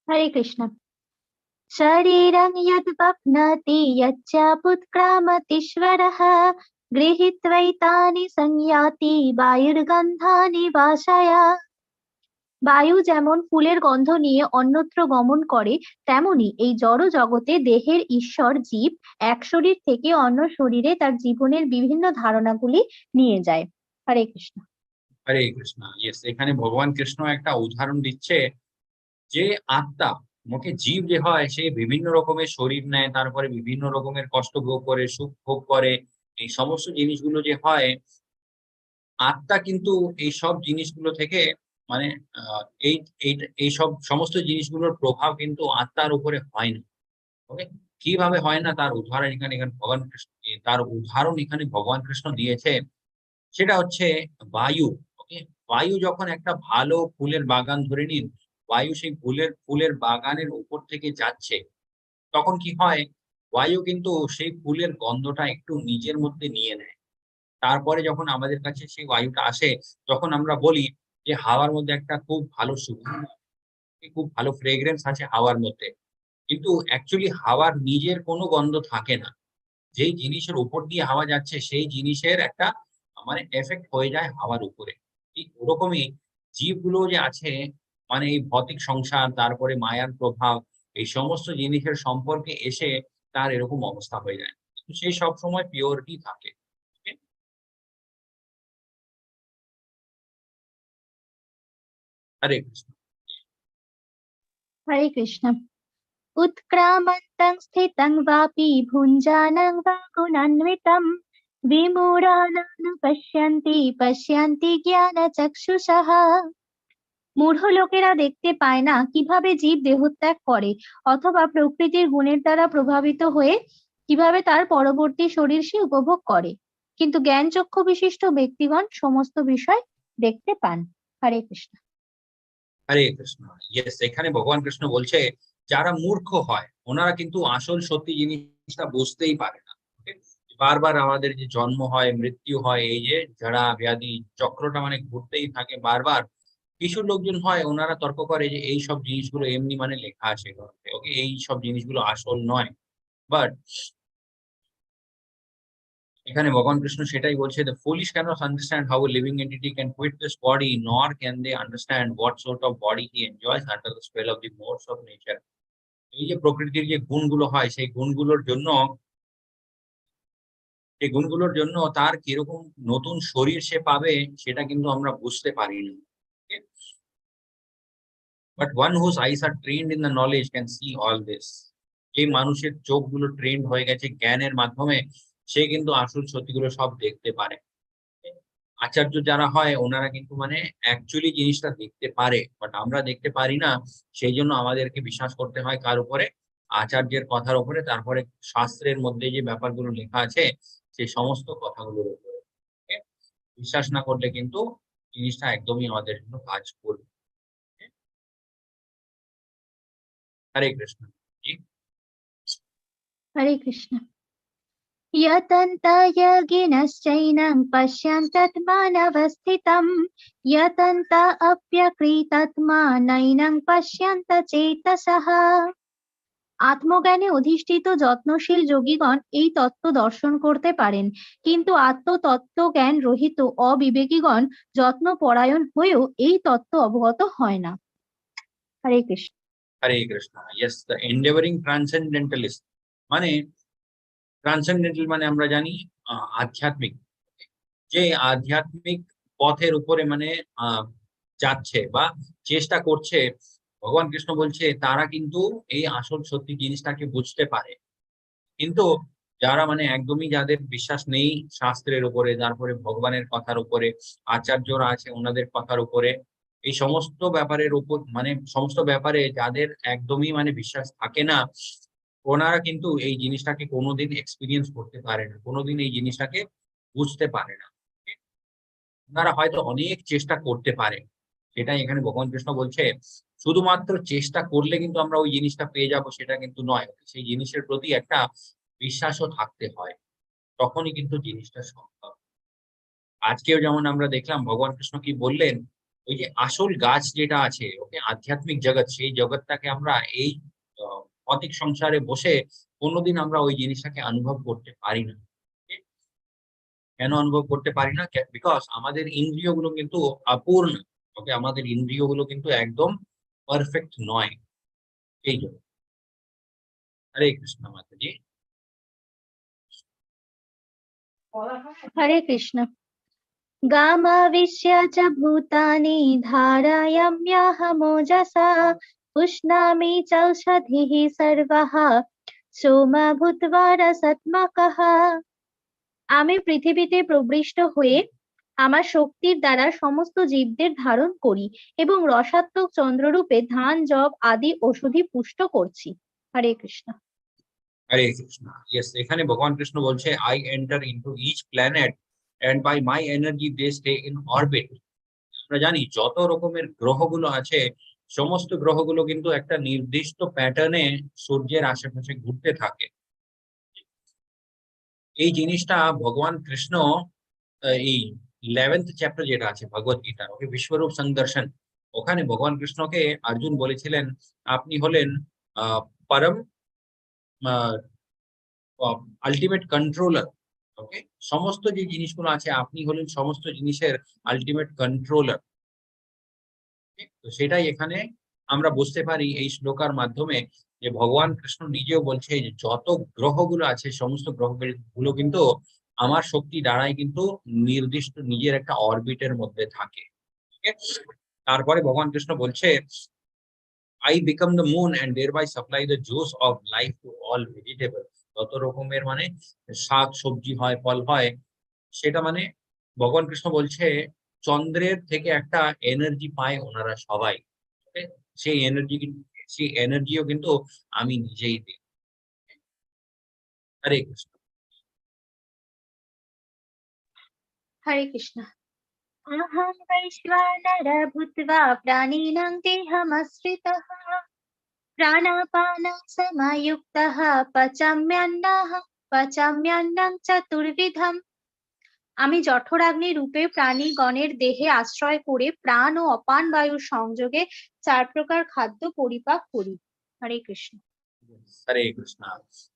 হরে কৃষ্ণ। শরীরং যদ বপ্নতি যচ্চাপুৎক্রামতীশ্বরः গৃহীত্বৈতানি সংয়াতি বায়ুর্গন্ধানি বাসায়া। বায়ু যেমন ফুলের গন্ধ নিয়ে অন্যত্র গমন করে, তেমনি এই জড় জগতে দেহের ঈশ্বর জীব এক শরীর থেকে অন্য শরীরে তার জীবনের বিভিন্ন ধারণাগুলি নিয়ে যায়। হরে কৃষ্ণ। হরে কৃষ্ণ। ইয়েস, এখানে ভগবান কৃষ্ণ একটা উদাহরণ দিচ্ছে যে আত্মা, মুখে জীব যে হয় সে বিভিন্ন রকমের শরীর নেয়, তারপরে বিভিন্ন রকমের কষ্ট ভোগ করে, সুখ ভোগ করে। এই সমস্ত জিনিসগুলো যে হয়, আত্মা কিন্তু এই সব জিনিসগুলো থেকে মানে আহ, এই এই সব সমস্ত জিনিসগুলোর প্রভাব কিন্তু আত্মার উপরে হয় না। ওকে, কিভাবে হয় না তার উদাহরণ এখানে ভগবান কৃষ্ণ, তার উদাহরণ এখানে ভগবান কৃষ্ণ দিয়েছে। সেটা হচ্ছে বায়ু। ওকে, বায়ু যখন একটা ভালো ফুলের বাগান ধরে নিন, বায়ু সেই ফুলের বাগানের উপর থেকে যাচ্ছে, তখন কি হয়, বায়ু কিন্তু সেই ফুলের গন্ধটা একটু নিজের মধ্যে নিয়ে নেয়। তারপরে যখন আমাদের কাছে সেই বায়ুটা আসে, তখন আমরা বলি যে হাওয়ার মধ্যে একটা খুব ভালো সুগন্ধ, খুব ভালো ফ্রেগ্রেন্স আছে হাওয়ার মধ্যে। কিন্তু অ্যাকচুয়ালি হাওয়ার নিজের কোনো গন্ধ থাকে না। যেই জিনিসের উপর দিয়ে হাওয়া যাচ্ছে সেই জিনিসের একটা মানে এফেক্ট হয়ে যায় হাওয়ার উপরে। ঠিক ওরকমই জীবগুলো যে আছে, মানে এই ভৌতিক সংসার, তারপরে মায়ার প্রভাব, এই সমস্ত জিনিসের সম্পর্কে এসে তার এরকম অবস্থা হয়ে যায়। কিন্তু সে সবসময় পিওরিটি থাকে। ওকে? হরে কৃষ্ণ। হরে কৃষ্ণ। उत्क्रामन्तं स्थितं वापि भुञ्जानं वा गुणान्वितं विमूढानानुपश्यन्ति पश्यन्ति জ্ঞানচক্ষুষः। মূঢ় লোকেরা দেখতে পায় না কিভাবে জীব দেহত্যাগ করে, অথবা প্রকৃতির গুণের দ্বারা প্রভাবিত হয়ে কিভাবে তার পরবর্তী শরীর সে উপভোগ করে, কিন্তু জ্ঞান চক্ষু বিশিষ্ট ব্যক্তিগণ সমস্ত বিষয় দেখতে পান। হরে কৃষ্ণ। হরে কৃষ্ণ। ইয়েস, এখানে ভগবান কৃষ্ণ বলছে যারা মূর্খ হয় ওনারা কিন্তু আসল সত্যি জিনিসটা বুঝতেই পারে না। Okay? বারবার আমাদের যে জন্ম হয়, মৃত্যু হয়, এই যে জরা ব্যাধি চক্রটা মানে ঘুরতেই থাকে বারবার। কিছু লোকজন হয় ওনারা তর্ক করে যে এই সব জিনিসগুলো এমনি মানে লেখা আছে গ্রন্থে। ওকে, এই সব জিনিসগুলো আসল নয়। বাট এখানে ভগবান কৃষ্ণ সেটাই বলছে, the foolish cannot understand how a living entity can quit this body, nor can they understand what sort of body he enjoys under the spell of the modes of nature. এই যে প্রকৃতির যে গুণগুলো হয় সেই গুণগুলোর জন্য তার কিরকম নতুন শরীর সে পাবে সেটা কিন্তু আমরা বুঝতে পারি না। But one whose eyes are trained in the knowledge can see all this. যে মানুষের চোখগুলো ট্রেন্ড হয়ে গেছে জ্ঞানের মাধ্যমে, সে কিন্তু আসল সত্যিগুলো সব দেখতে পারে। আচার্য যারা হয় ওনারা কিন্তু মানে অ্যাকচুয়ালি জিনিসটা দেখতে পারে, বাট আমরা দেখতে পারি না। সেই জন্য আমাদেরকে বিশ্বাস করতে হয় কার উপরে? আচার্যের কথার উপরে, তারপরে শাস্ত্রের মধ্যে যে ব্যাপারগুলো লেখা আছে সেই সমস্ত কথাগুলোর উপরে। Okay? বিশ্বাস না করলে কিন্তু জিনিসটা একদমই আমাদের জন্য কাজ করবে। Okay? হরে কৃষ্ণ। জি। হরে কৃষ্ণ। यतन्त यज्ञिनश्चैनं पश्यन्तत्मानवस्थितं यतन्त अप्यकृतत्मानैनं पश्यन्त चेतसः। আত্মজ্ঞানে অধিষ্ঠিত যত্নশীল যোগীগণ এই তত্ত্ব দর্শন করতে পারেন, কিন্তু আত্মতত্ত্ব জ্ঞান রহিত অবিবেকীগণ যত্ন পরায়ণ হয়েও এই তত্ত্ব অবগত হয় না। হরে কৃষ্ণ। হরে কৃষ্ণ। ইয়েস, দ্য এন্ডেভারিং ট্রান্সেন্ডেন্টালিস্ট মানে ট্রান্সেন্ডেন্টাল মানে আমরা জানি আধ্যাত্মিক। যে আধ্যাত্মিক পথের উপরে মানে যাচ্ছে বা চেষ্টা করছে, ভগবান কৃষ্ণ বলছে তারা কিন্তু এই আসল সত্যি জিনিসটাকে বুঝতে পারে, কিন্তু যারা মানে একদমই যাদের বিশ্বাস নেই শাস্ত্রের উপরে, তারপরে ভগবানের কথার উপরে, আচার্যরা আছে ওনাদের কথার উপরে, এই সমস্ত ব্যাপারের উপর মানে সমস্ত ব্যাপারে যাদের একদমই মানে বিশ্বাস থাকে না, ওনারা কিন্তু এই জিনিসটাকে কোনোদিন এক্সপিরিয়েন্স করতে পারে না, কোনোদিন এই জিনিসটাকে বুঝতে পারে না। ওনারা হয়তো অনেক চেষ্টা করতে পারে, সেটাই এখানে ভগবান কৃষ্ণ বলছে শুধুমাত্র চেষ্টা করলে কিন্তু আমরা ওই জিনিসটা পেয়ে যাব সেটা কিন্তু নয়, সেই জিনিসের প্রতি একটা বিশ্বাসও থাকতে হয়, তখনই কিন্তু জিনিসটা সম্ভব। আজকেও যেমন আমরা দেখলাম ভগবান কৃষ্ণ কি বললেন, ওই যে আসল গাছ যেটা আছে ওকে আধ্যাত্মিক জগৎ, সেই জগৎটাকে আমরা এই ভৌতিক সংসারে বসে কোনোদিন আমরা ওই জিনিসটাকে অনুভব করতে পারি না। Okay? কেন অনুভব করতে পারি না? বিকজ আমাদের ইন্দ্রিয়গুলো কিন্তু অপূর্ণ। ওকে, আমাদের ইন্দ্রিয়গুলো কিন্তু একদম পারফেক্ট নয়, এই জন্য। হরে কৃষ্ণ মাতাজি। হরে কৃষ্ণ। গামাবিশ্য চ ভূতানি ধারয়াম্যহমোজসা উষ্ণামি চৌষধিঃ সর্বঃ সোমা ভূত্বা রসাত্মকঃ। আমি পৃথিবীতে প্রবিষ্ট হয়ে আমার শক্তির দ্বারা সমস্ত জীবদের ধারণ করি এবং রসাত্মক চন্দ্ররূপে ধান, যব আদি ঔষধি পুষ্ট করছি। হরে কৃষ্ণ। হরে কৃষ্ণ। ইয়েস, এখানে ভগবান কৃষ্ণ বলছে I enter into each planet and by my energy they stay in orbit. আমরা জানি যত রকমের গ্রহগুলো আছে সমস্ত গ্রহগুলো কিন্তু একটা নির্দিষ্ট প্যাটার্নে সূর্যের আশেপাশে ঘুরতে থাকে। এই জিনিসটা ভগবান কৃষ্ণ এই 11th চ্যাপ্টার যেটা আছে ভগবত গীতার, ওকে বিশ্বরূপ সংদর্শন, ওখানে ভগবান কৃষ্ণকে অর্জুন বলেছিলেন আপনি হলেন পরম আলটিমেট কন্ট্রোলার। ওকে, সমস্ত যে জিনিসগুলো আছে আপনি হলেন সমস্ত জিনিসের আলটিমেট কন্ট্রোলার। তো সেটাই এখানে আমরা বুঝতে পারি এই শ্লোকার মাধ্যমে, যে ভগবান কৃষ্ণ নিজেও বলছে যে যত গ্রহগুলো আছে সমস্ত গ্রহগুলো কিন্তু আমার শক্তি দ্বারাই কিন্তু নির্দিষ্ট নিজের একটা অরবিটের মধ্যে থাকে। ঠিক আছে? তারপরে ভগবান কৃষ্ণ বলছে I become the moon and thereby supply the juice of life to all vegetable. যত রকমের মানে শাক সবজি হয়, ফল হয়, সেটা মানে ভগবান কৃষ্ণ বলছে চন্দ্রের থেকে একটা এনার্জি পায় ওনারা সবাই। Okay? সেই এনার্জি, সেই এনার্জিও কিন্তু আমি নিজেই দিই। হরে কৃষ্ণ। হরে কৃষ্ণ। अहं वैश्वानर भूत्वा प्राणिनां देहमाश्रितः प्राणापानं समायुक्तः पचाम्यन्नं चतुर्विधम्। আমি জঠরাগ্নি রূপে প্রাণীগণের দেহে আশ্রয় করে প্রাণ ও অপান বায়ুর সংযোগে 4 প্রকার খাদ্য পরিপাক করি। হরে কৃষ্ণ। হরে কৃষ্ণ।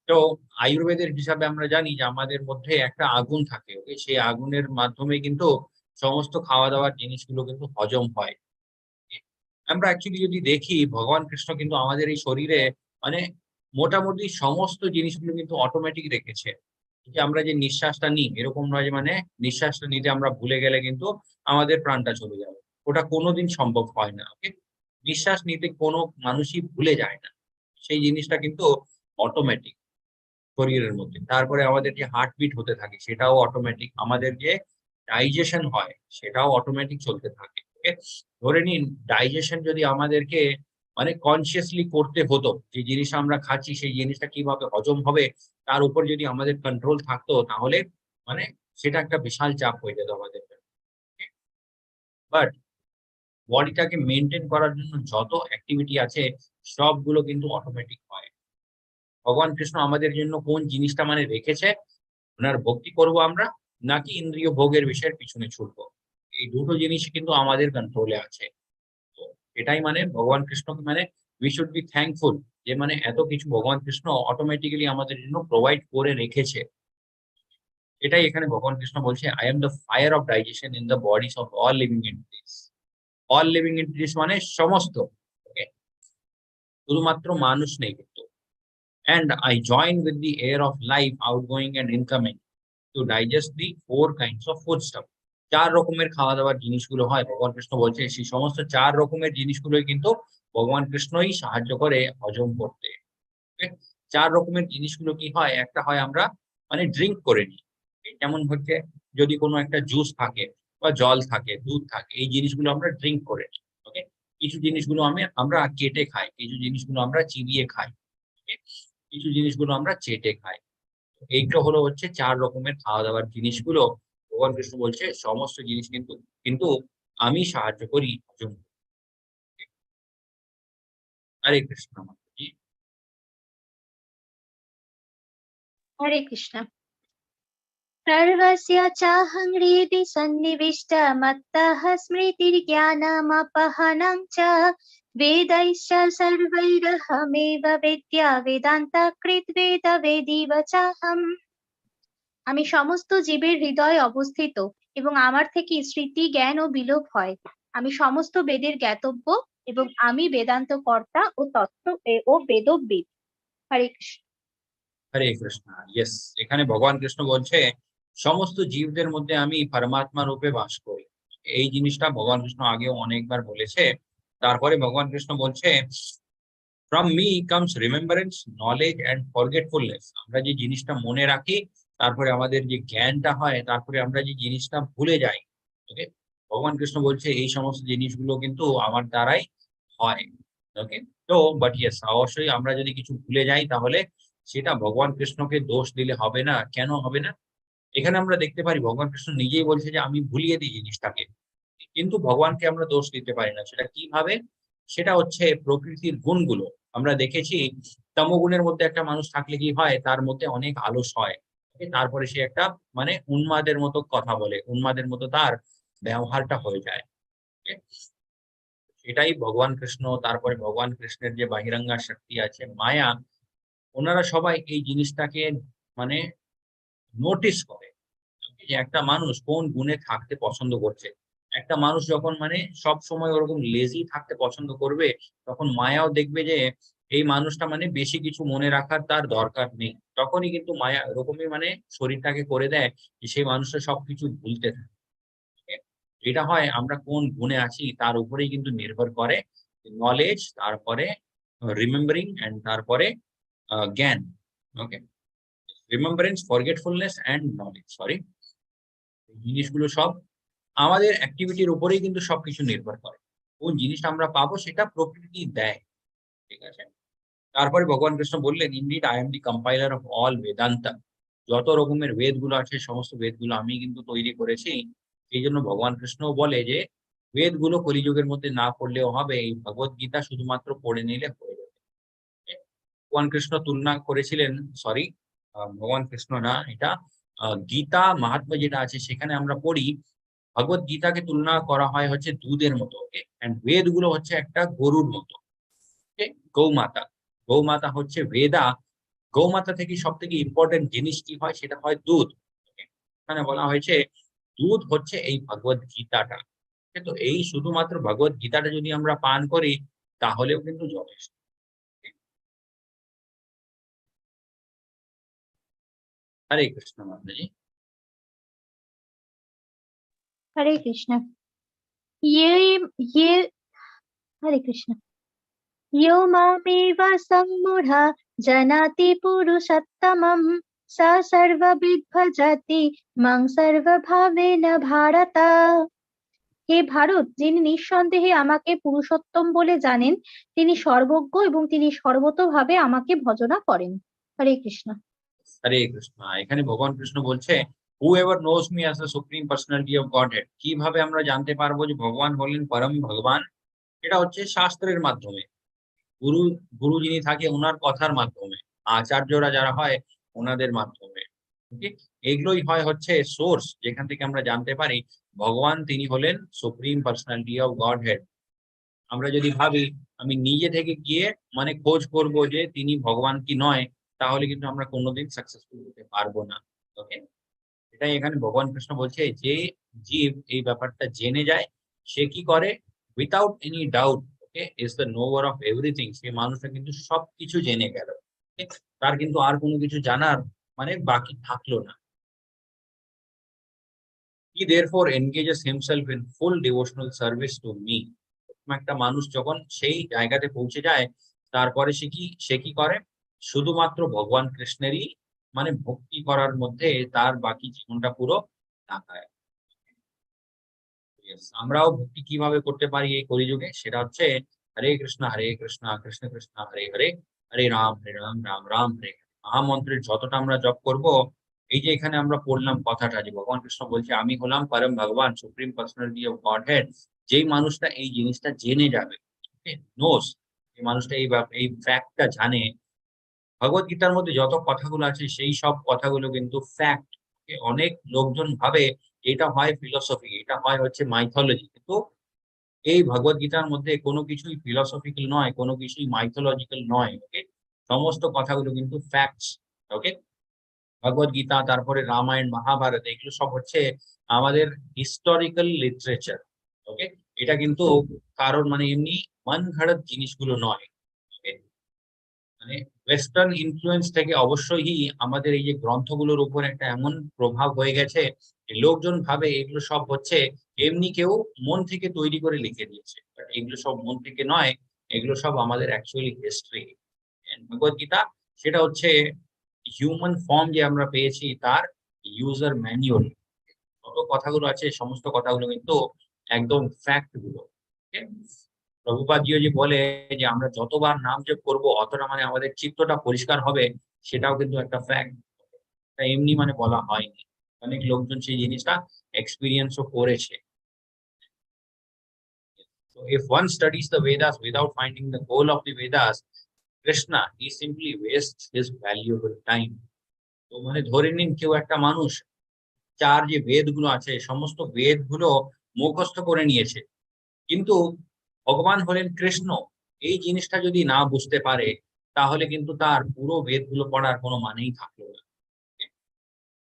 তো আয়ুর্বেদের হিসাবে আমরা জানি যে আমাদের মধ্যে একটা আগুন থাকে, ওকে, সেই আগুনের মাধ্যমে কিন্তু সমস্ত খাওয়া দাওয়ার জিনিসগুলো কিন্তু হজম হয়। আমরা অ্যাকচুয়ালি যদি দেখি ভগবান কৃষ্ণ কিন্তু আমাদের এই শরীরে মানে মোটামুটি সমস্ত জিনিসগুলো কিন্তু অটোমেটিক রেখেছে। যে আমরা যে নিঃশ্বাসটা নিই এরকম নয় যে মানে নিঃশ্বাসটা নিতে আমরা ভুলে গেলে কিন্তু আমাদের প্রাণটা চলে যাবে, ওটা কোনোদিন সম্ভব হয় না। ওকে, নিঃশ্বাস নিতে কোনো মানুষই ভুলে যায় না, সেই জিনিসটা কিন্তু অটোমেটিক শরীরের মধ্যে। তারপরে আমাদের যে হার্টবিট হতে থাকে সেটাও অটোমেটিক, আমাদের যে ডাইজেশন হয় সেটাও অটোমেটিক চলতে থাকে। ওকে, ধরে নিন ডাইজেশন যদি আমাদেরকে মানে কনসিয়াসলি করতে হতো, যে জিনিস আমরা খাচ্ছি সেই জিনিসটা কিভাবে হজম হবে তার উপর যদি আমাদের কন্ট্রোল থাকতো, তাহলে মানে সেটা একটা বিশাল চাপ হয়ে যেত আমাদের। বাট বডিটাকে মেনটেন করার জন্য যত অ্যাক্টিভিটি আছে সবগুলো কিন্তু অটোমেটিক হয়। ভগবান কৃষ্ণ আমাদের জন্য কোন জিনিসটা মানে রেখেছে, ওনার ভক্তি করব আমরা নাকি ইন্দ্রিয় ভোগের বিষয়ের পিছনে ছুটবো, এই দুটো জিনিস কিন্তু আমাদের কন্ট্রোলে আছে। তো এটাই মানে ভগবান কৃষ্ণকে মানে উই শুড বি থ্যাঙ্কফুল, যে মানে এত কিছু ভগবান কৃষ্ণ অটোমেটিক্যালি আমাদের জন্য প্রোভাইড করে রেখেছে। এটাই এখানে ভগবান কৃষ্ণ বলছে I am the fire of digestion in the bodies of all living entities. All living entities মানে সমস্ত, ওকে, শুধুমাত্র মানুষ নেই কিন্তু। And I join with the air of life outgoing and incoming to digest the 4 kinds of foodstuff. চার রকমের খাওয়া দাওয়ার জিনিসগুলো হয়, ভগবান কৃষ্ণ বলছে সেই সমস্ত চার রকমের জিনিসগুলোই কিন্তু ভগবান কৃষ্ণই সাহায্য করে হজম করতে। Okay? চার রকমের জিনিসগুলো কি হয়, একটা হয় আমরা মানে ড্রিঙ্ক করে নিই, যেমন হচ্ছে যদি কোনো একটা জুস থাকে বা জল থাকে, দুধ থাকে, এই জিনিসগুলো আমরা ড্রিঙ্ক করে নিই। ওকে, কিছু জিনিসগুলো আমরা কেটে খাই, কিছু জিনিসগুলো আমরা চিবিয়ে খাই, okay? কিছু জিনিসগুলো আমরা চেটে খাই। এইগুলো হলো হচ্ছে চার রকমের খাওয়া দাওয়ার জিনিসগুলো। ভগবান কৃষ্ণ বলছে সমস্ত জিনিস কিন্তু কিন্তু আমি সাহায্য করি হজম করতে। হরে কৃষ্ণ মাতাজি। হরে কৃষ্ণ। सर्वस्य चाहं हृदि सन्निविष्टमत्तः स्मृतिर्ज्ञानमपहनं च वेदैश्च सर्वैरहमेव वेद्या वेदान्तकृत् वेदवेदिव चाहम्। আমি সমস্ত জীবের হৃদয়ে অবস্থিত এবং আমার থেকে স্মৃতি জ্ঞান ও বিলোপ হয়। আমি সমস্ত বেদের জ্ঞাতব্য এবং আমি বেদান্ত কর্তা ও ও বেদবিদ। হরে কৃষ্ণ। হরে কৃষ্ণ, ইয়েস। এখানে ভগবান কৃষ্ণ বলছে সমস্ত জীবদের মধ্যে আমি পরমাত্মা রূপে বাস করি। এই জিনিসটা ভগবান কৃষ্ণ আগেও অনেকবার বলেছে। তারপরে ভগবান কৃষ্ণ বলছে from me comes remembrance, knowledge and forgetfulness. আমরা যে জিনিসটা মনে রাখি, তারপরে আমাদের যে জ্ঞানটা হয়, তারপরে আমরা যে জিনিসটা ভুলে যাই। ওকে, ভগবান কৃষ্ণ বলছে এই সমস্ত জিনিসগুলো কিন্তু আমার দ্বারাই হয়। ওকে, তো বাট ইয়েস, অবশ্যই আমরা যদি কিছু ভুলে যাই তাহলে সেটা ভগবান কৃষ্ণকে দোষ দিলে হবে না। কেন হবে না? এখানে আমরা দেখতে পারি ভগবান কৃষ্ণ নিজেই বলছে যে আমি ভুলিয়ে দিই জিনিসটাকে, কিন্তু ভগবানকে আমরা দোষ দিতে পারি না। সেটা কিভাবে? সেটা হচ্ছে প্রকৃতির গুণগুলো। আমরা দেখেছি তমোগুণের মধ্যে একটা মানুষ থাকলে কি হয়, তার মধ্যে অনেক আলস হয়। তারপরে সে একটা মানে উন্মাদের মতো কথা বলে, উন্মাদের মতো তার ব্যবহারটা হয়ে যায়। Okay? এটাই ভগবান কৃষ্ণ, তারপরে ভগবান কৃষ্ণের যে বাহিরাঙ্গা শক্তি আছে মায়া, ওনারা সবাই এই জিনিসটাকে মানে নোটিস করে যে একটা মানুষ কোন গুণে থাকতে পছন্দ করছে। একটা মানুষ যখন মানে সব সময় ওরকম লেজি থাকতে পছন্দ করবে, তখন মায়াও দেখবে যে এই মানুষটা মানে বেশি কিছু মনে রাখার তার দরকার নেই। তখনই কিন্তু মায়া এরকমই মানে শরীরটাকে করে দেয় যে সেই মানুষটা সবকিছু ভুলতে থাকে। এটা হয় আমরা কোন গুণে আছি তার উপরেই কিন্তু নির্ভর করে। নলেজ, তারপরে রিমেম্বারিং এন্ড তারপরে জ্ঞান। Okay, remembrance, forgetfulness and knowledge, sorry, জিনিসগুলো সব আমাদের অ্যাক্টিভিটির উপরেই কিন্তু সবকিছু নির্ভর করে। কোন জিনিসটা আমরা পাবো সেটা প্রকৃতি দেয়। ঠিক আছে? তারপরে ভগবান কৃষ্ণ বললেন, indeed I am the compiler of all Vedanta. যত রকমের বেদগুলো আছে সমস্ত বেদগুলো আমি কিন্তু তৈরি করেছি। এই জন্য ভগবান কৃষ্ণও বলে যে বেদগুলো কলিযুগের মধ্যে না পড়লেও হবে, এই ভগবত গীতা শুধুমাত্র পড়ে নিলে হয়ে যাবে। ভগবান কৃষ্ণ তুলনা করেছিলেন, সরি, ভগবান কৃষ্ণ না, এটা গীতা মাহাত্ম্য যেটা আছে সেখানে আমরা পড়ি ভগবত গীতাকে তুলনা করা হয় হচ্ছে দুধের মতো। ওকে, এন্ড বেদ গুলো হচ্ছে একটা গরুর মতো। ওকে, গৌমাতা, গৌমাতা হচ্ছে বেদা। গৌমাতা থেকে সব থেকে ইম্পর্টেন্ট জিনিস কি হয়, সেটা হয় দুধ। Okay? এখানে বলা হয়েছে দুধ হচ্ছে এই ভগবত গীতাটা। Okay? তো এই শুধুমাত্র ভগবত গীতাটা যদি আমরা পান করি তাহলেও কিন্তু যথেষ্ট। Okay? হরে কৃষ্ণ মাতাজি। হরে কৃষ্ণ। ये ये हरे कृष्ण। यो मामेव सम्मूढा जानाति पुरुषोत्तमं स सर्वविद् भजति मां सर्वभावेन भारत। হে ভারত, যিনি নিঃসন্দেহে আমাকে পুরুষোত্তম বলে জানেন, তিনি সর্বজ্ঞ এবং তিনি সর্বতোভাবে আমাকে ভজনা করেন। হরে কৃষ্ণ। হরে কৃষ্ণ। এখানে ভগবান কৃষ্ণ বলছে whoever knows me as the supreme personality of Godhead। কিভাবে আমরা জানতে পারবো যে ভগবান হলেন পরম ভগবান? এটা হচ্ছে শাস্ত্রের মাধ্যমে, গুরু গুরু যিনি থাকে ওনার কথার মাধ্যমে, আচার্যরা যারা হয় ওনাদের মাধ্যমে। ওকে, এগুলোই হয় হচ্ছে সোর্স যেখান থেকে আমরা জানতে পারি ভগবান তিনি হলেন supreme personality of god head. আমরা যদি ভাবি আমি নিজে থেকে গিয়ে মানে খোঁজ করব যে তিনি ভগবান কি নয়, তাহলে কিন্তু আমরা কোনোদিন সাকসেসফুল হতে পারবো না। ওকে, এটাই এখানে ভগবান কৃষ্ণ বলছে যে জীব এই ব্যাপারটা জেনে যায়, সে কি করে, without any doubt, okay, is the knower of everything. সেই মানুষটা কিন্তু সবকিছু জেনে গেল। Okay? তার কিন্তু আর কোনো কিছু জানার মানে বাকি থাকলো না। He therefore engages himself in full devotional service to me. একটা মানুষ যখন সেই জায়গাতে পৌঁছে যায়, তারপরে সে কি করে, শুধুমাত্র ভগবান কৃষ্ণেরই মানে ভক্তি করার মধ্যে তার বাকি জীবনটা পুরো লাগায়। Yes, আমরাও ভক্তি কিভাবে করতে পারি এই কলিযুগে, সেটা হচ্ছে হরে কৃষ্ণ কৃষ্ণ কৃষ্ণ হরে হরে, হরে রাম রাম রাম হরে হরে। মহামন্ত্রের যতটা আমরা জপ করব, এই যে এখানে আমরা পড়লাম কথাটা যে ভগবান কৃষ্ণ বলছে আমি হলাম পরম ভগবান, supreme personality of god head. যেই মানুষটা এই জিনিসটা জেনে যাবে, নোস, এই মানুষটা এই ফ্যাক্টটা জানে, ভগবত গীতার মধ্যে যত কথাগুলো আছে সেই সব কথাগুলো কিন্তু ফ্যাক্ট। অনেক লোকজন ভাবে এটা হয় ফিলোসফি, এটা হয় হচ্ছে মাইথোলজি, কিন্তু এই ভগবত গীতার মধ্যে কোনো কিছুই ফিলোসফিক্যাল নয়, কোনো কিছুই মাইথোলজিক্যাল নয়। ওকে, সমস্ত কথাগুলো কিন্তু ফ্যাক্টস। ওকে, ভগবত গীতা, তারপরে রামায়ণ, মহাভারত, এগুলো সব হচ্ছে আমাদের হিস্টোরিক্যাল লিটারেচার। ওকে, এটা কিন্তু কারণ মানে এমনি মন ঘড়ত জিনিসগুলো নয়। ওকে, মানে ওয়েস্টার্ন ইনফ্লুয়েন্স থেকে অবশ্যই আমাদের এই যে গ্রন্থগুলোর উপর একটা এমন প্রভাব হয়ে গেছে যে লোকজন ভাবে এগুলো সব হচ্ছে এমনি কেউ মন থেকে তৈরি করে লিখে দিয়েছে, বাট এগুলো সব মন থেকে নয়, এগুলো সব আমাদের অ্যাকচুয়ালি হিস্ট্রি। ভগবত গীতা সেটা হচ্ছে হিউম্যান ফর্ম যে আমরা পেয়েছি তার ইউজার ম্যানুয়াল। যত কথাগুলো আছে সমস্ত কথাগুলো কিন্তু একদম ফ্যাক্ট গুলো। প্রভুপাদজিও যে বলে যে আমরা যতবার নাম জপ করবো অতটা মানে আমাদের চিত্তটা পরিষ্কার হবে, সেটাও কিন্তু একটা ফ্যাক্ট। এমনি মানে বলা হয়নি, অনেক লোকজন সেই জিনিসটা এক্সপিরিয়েন্সও করেছে। So if one studies the Vedas without finding the goal of the Vedas, Krishna, he simply wastes his valuable time. তো মানে ধরে নিন কেউ একটা মানুষ চার যে বেদগুলো আছে সমস্ত বেদগুলো মুখস্থ করে নিয়েছে, কিন্তু ভগবান হলেন কৃষ্ণ, এই জিনিসটা যদি না বুঝতে পারে তাহলে কিন্তু তার পুরো বেদগুলো পড়ার কোনো মানেই থাকলো না।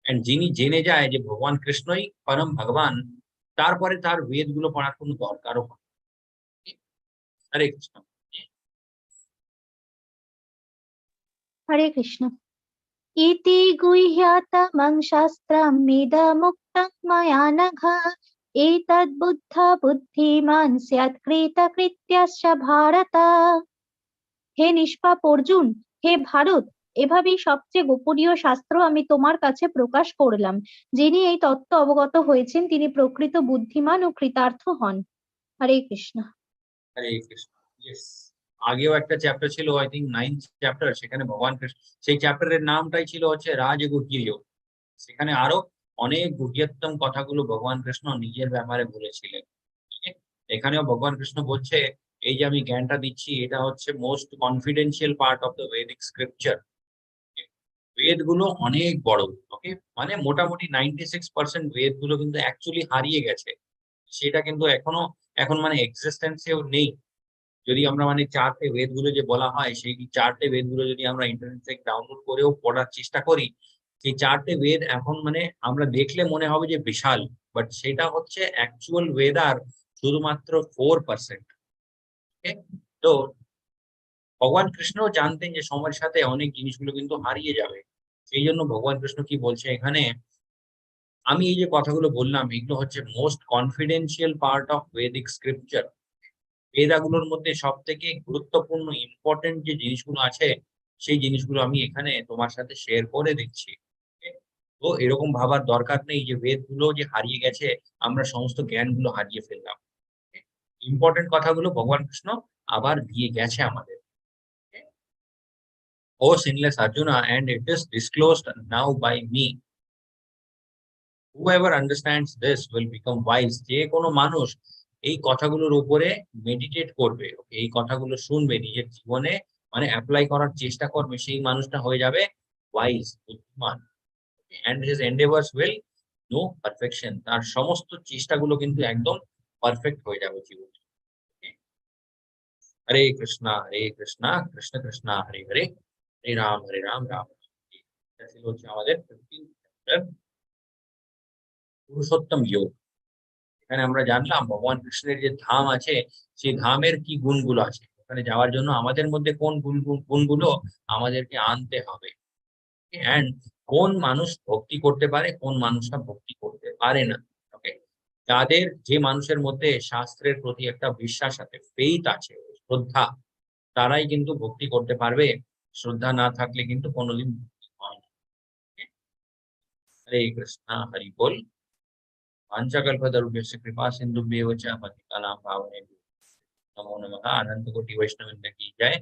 এন্ড যিনি জেনে যায় যে ভগবান কৃষ্ণই পরম ভগবান, তারপরে তার বেদগুলো পড়ার কোনো দরকারও হয় না। হরে কৃষ্ণ। হরে কৃষ্ণ। ইতি গুহ্যতমং শাস্ত্রমিদমুক্তং ময়া নঘ, এতদ্বুদ্ধা বুদ্ধিমান স্যাৎ কৃতকৃত্যশ্চ ভারত। হে নিষ্পাপ অর্জুন, হে ভারত, এভাবেই সবচেয়ে গোপনীয় শাস্ত্র আমি তোমার কাছে প্রকাশ করলাম। যিনি এই তত্ত্ব অবগত হয়েছেন তিনি প্রকৃত বুদ্ধিমান ও কৃতার্থ হন। হরে কৃষ্ণ। হরে কৃষ্ণ। ইয়েস, আগেও একটা চ্যাপ্টার ছিল, আই থিঙ্ক 9th চ্যাপ্টার, সেখানে ভগবান কৃষ্ণ, সেই চ্যাপ্টারের নামটাই ছিল হচ্ছে রাজগুহ্য। সেখানে আরো অনেক গুহ্যতম কথাগুলো ভগবান কৃষ্ণ নিজের ব্যাপারে বলেছিলেন। এখানেও ভগবান কৃষ্ণ বলছে এই যে আমি জ্ঞানটা দিচ্ছি এটা হচ্ছে most confidential part of the Vedic scripture. বেদ গুলো অনেক বড়। ওকে, মানে মোটামুটি 96% বেদ গুলো কিন্তু অ্যাকচুয়ালি হারিয়ে গেছে, সেটা কিন্তু এখন মানে এক্সিস্টেন্সেও নেই। যদি আমরা মানে চারটে বেদ গুলো যে বলা হয় সেই চারটে বেদ গুলো যদি আমরা ইন্টারনেট থেকে ডাউনলোড করেও পড়ার চেষ্টা করি, সেই চারটে বেদ এখন মানে আমরা দেখলে মনে হবে যে বিশাল, বাট সেটা হচ্ছে অ্যাকচুয়াল বেদ আর শুধুমাত্র 4%। তো ভগবান কৃষ্ণ জানতেন যে সময়ের সাথে অনেক জিনিসগুলো কিন্তু হারিয়ে যাবে। সেই জন্য ভগবান কৃষ্ণ কি বলছে এখানে, আমি এই যে কথাগুলো বললাম এগুলো হচ্ছে most confidential part of Vedic scripture. বেদাগুলোর মধ্যে সব থেকে গুরুত্বপূর্ণ ইম্পর্টেন্ট যে জিনিসগুলো আছে সেই জিনিসগুলো আমি এখানে তোমার সাথে শেয়ার করে দিচ্ছি। তো এরকম ভাবার দরকার নেই যে বেদগুলো যে হারিয়ে গেছে, আমরা সমস্ত জ্ঞানগুলো হারিয়ে ফেললাম। ইম্পর্টেন্ট কথাগুলো ভগবান কৃষ্ণ আবার দিয়ে গেছে আমাদের। O sinless Arjuna, and it is disclosed now by me. Whoever understands this will become wise. যে কোনো মানুষ এই কথাগুলোর উপরে মেডিটেট করবে, এই কথাগুলো শুনবে, নিজের জীবনে মানে অ্যাপ্লাই করার চেষ্টা করবে, সেই মানুষটা হয়ে যাবে ওয়াইজ, বুদ্ধিমান। and his endeavors will know perfection. তার সমস্ত চেষ্টাগুলো কিন্তু একদম পারফেক্ট হয়ে যাবে জীবনে। হরে কৃষ্ণ কৃষ্ণ কৃষ্ণ হরে হরে, হরে রাম রাম রাম হরে। এটা ছিল হচ্ছে আমাদের 15th চ্যাপ্টার, পুরুষোত্তম যোগ। এখানে আমরা জানলাম ভগবান কৃষ্ণের যে ধাম আছে সেই ধামের কি গুণগুলো আছে, ওখানে যাওয়ার জন্য আমাদের মধ্যে কোন গুণগুলো আমাদেরকে আনতে হবে, এন্ড কোন মানুষ ভক্তি করতে পারে কোন মানুষটা ভক্তি করতে পারে না। ওকে, যাদের যে মানুষের মধ্যে শাস্ত্রের প্রতি একটা বিশ্বাস আছে, ফেইথ আছে, শ্রদ্ধা, তারাই কিন্তু ভক্তি করতে পারবে। শ্রদ্ধা না থাকলে কিন্তু কোনোদিন ভক্তি হয় না। হরে কৃষ্ণ, হরি বল। वाञ्छाकल्पतरुभ्यश्च कृपा सिन्धुभ्येव च पतितानां पावनेभ्यो नमो नमः। अनंत कोटि वैष्णववृंद की जय।